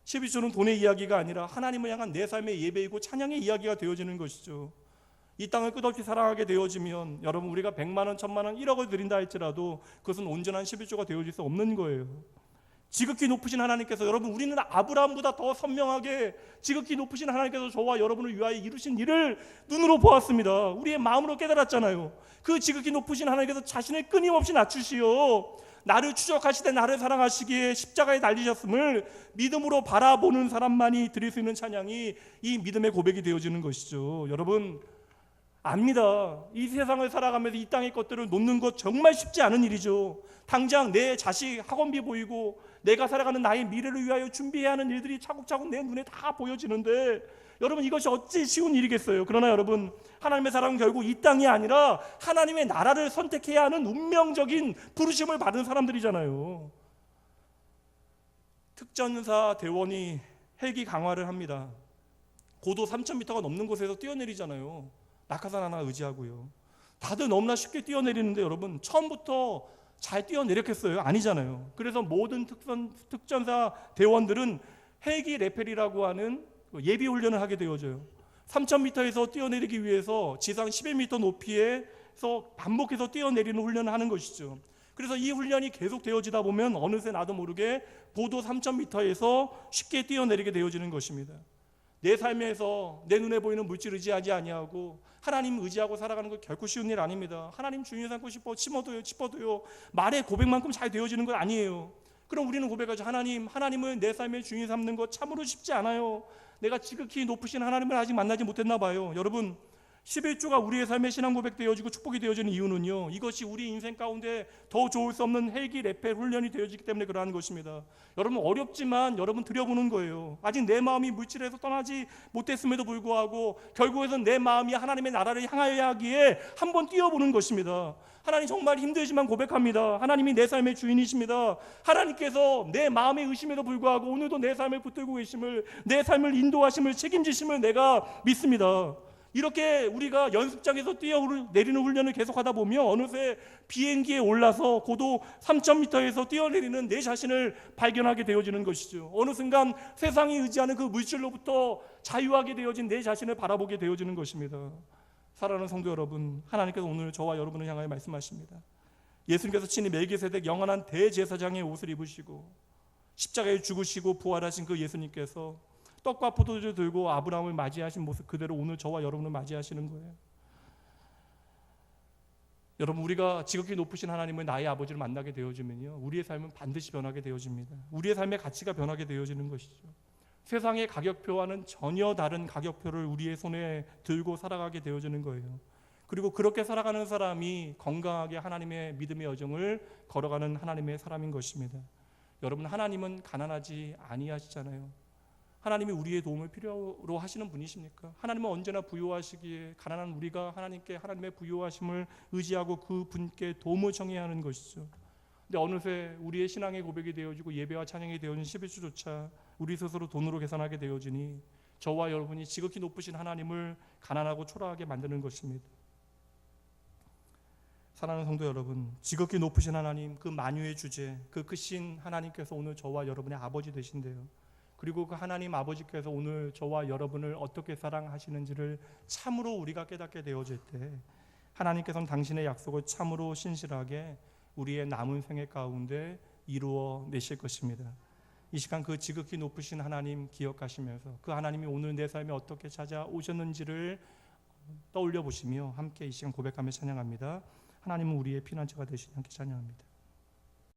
11조는 돈의 이야기가 아니라 하나님을 향한 내 삶의 예배이고 찬양의 이야기가 되어지는 것이죠. 이 땅을 끝없이 사랑하게 되어지면 여러분, 우리가 100만 원, 1000만 원, 1억을 드린다 할지라도 그것은 온전한 11조가 되어질 수 없는 거예요. 지극히 높으신 하나님께서, 여러분, 우리는 아브라함보다 더 선명하게 지극히 높으신 하나님께서 저와 여러분을 위하여 이루신 일을 눈으로 보았습니다. 우리의 마음으로 깨달았잖아요. 그 지극히 높으신 하나님께서 자신을 끊임없이 낮추시어 나를 추적하시되 나를 사랑하시기에 십자가에 달리셨음을 믿음으로 바라보는 사람만이 드릴 수 있는 찬양이 이 믿음의 고백이 되어지는 것이죠. 여러분, 압니다. 이 세상을 살아가면서 이 땅의 것들을 놓는 것 정말 쉽지 않은 일이죠. 당장 내 자식 학원비 보이고 내가 살아가는 나의 미래를 위하여 준비해야 하는 일들이 차곡차곡 내 눈에 다 보여지는데, 여러분, 이것이 어찌 쉬운 일이겠어요. 그러나 여러분, 하나님의 사랑은 결국 이 땅이 아니라 하나님의 나라를 선택해야 하는 운명적인 부르심을 받은 사람들이잖아요. 특전사 대원이 헬기 강화를 합니다. 고도 3000m가 넘는 곳에서 뛰어내리잖아요. 낙하산 하나 의지하고요. 다들 너무나 쉽게 뛰어내리는데 여러분, 처음부터 잘 뛰어내렸겠어요? 아니잖아요. 그래서 모든 특전사 대원들은 헬기 레펠이라고 하는 예비 훈련을 하게 되어져요. 3000m에서 뛰어내리기 위해서 지상 11m 높이에서 반복해서 뛰어내리는 훈련을 하는 것이죠. 그래서 이 훈련이 계속 되어지다 보면 어느새 나도 모르게 고도 3000m에서 쉽게 뛰어내리게 되어지는 것입니다. 내 삶에서 내 눈에 보이는 물질 의지하지 아니하고 하나님 의지하고 살아가는 거 결코 쉬운 일 아닙니다. 하나님 주인 삼고 싶어 짚어도요 말의 고백만큼 잘 되어지는 건 아니에요. 그럼 우리는 고백하죠. 하나님을 내 삶의 주인 삼는 것 참으로 쉽지 않아요. 내가 지극히 높으신 하나님을 아직 만나지 못했나 봐요. 여러분, 11조가 우리의 삶의 신앙 고백 되어지고 축복이 되어지는 이유는요, 이것이 우리 인생 가운데 더 좋을 수 없는 헬기 레펠 훈련이 되어지기 때문에 그러한 것입니다. 여러분, 어렵지만 여러분 드려보는 거예요. 아직 내 마음이 물질에서 떠나지 못했음에도 불구하고 결국에는 내 마음이 하나님의 나라를 향하여야 하기에 한번 뛰어보는 것입니다. 하나님, 정말 힘들지만 고백합니다. 하나님이 내 삶의 주인이십니다. 하나님께서 내 마음의 의심에도 불구하고 오늘도 내 삶을 붙들고 계심을, 내 삶을 인도하심을, 책임지심을 내가 믿습니다. 이렇게 우리가 연습장에서 뛰어내리는 훈련을 계속하다 보면 어느새 비행기에 올라서 고도 3000m에서 뛰어내리는 내 자신을 발견하게 되어지는 것이죠. 어느 순간 세상이 의지하는 그 물질로부터 자유하게 되어진 내 자신을 바라보게 되어지는 것입니다. 사랑하는 성도 여러분, 하나님께서 오늘 저와 여러분을 향하여 말씀하십니다. 예수님께서 친히 멜기세덱 영원한 대제사장의 옷을 입으시고 십자가에 죽으시고 부활하신 그 예수님께서 떡과 포도주를 들고 아브라함을 맞이하신 모습 그대로 오늘 저와 여러분을 맞이하시는 거예요. 여러분, 우리가 지극히 높으신 하나님을 나의 아버지를 만나게 되어지면요, 우리의 삶은 반드시 변하게 되어집니다. 우리의 삶의 가치가 변하게 되어지는 것이죠. 세상의 가격표와는 전혀 다른 가격표를 우리의 손에 들고 살아가게 되어지는 거예요. 그리고 그렇게 살아가는 사람이 건강하게 하나님의 믿음의 여정을 걸어가는 하나님의 사람인 것입니다. 여러분, 하나님은 가난하지 아니하시잖아요. 하나님이 우리의 도움을 필요로 하시는 분이십니까? 하나님은 언제나 부요하시기에 가난한 우리가 하나님께 하나님의 부요하심을 의지하고 그 분께 도움을 청해야 하는 것이죠. 근데 어느새 우리의 신앙의 고백이 되어지고 예배와 찬양이 되어진 11주조차 우리 스스로 돈으로 계산하게 되어지니 저와 여러분이 지극히 높으신 하나님을 가난하고 초라하게 만드는 것입니다. 사랑하는 성도 여러분, 지극히 높으신 하나님, 그 만유의 주제, 그 크신 하나님께서 오늘 저와 여러분의 아버지 되신대요. 그리고 그 하나님 아버지께서 오늘 저와 여러분을 어떻게 사랑하시는지를 참으로 우리가 깨닫게 되어질 때 하나님께서는 당신의 약속을 참으로 신실하게 우리의 남은 생애 가운데 이루어 내실 것입니다. 이 시간 그 지극히 높으신 하나님 기억하시면서 그 하나님이 오늘 내 삶에 어떻게 찾아오셨는지를 떠올려 보시며 함께 이 시간 고백하며 찬양합니다. 하나님은 우리의 피난처가 되시니 함께 찬양합니다.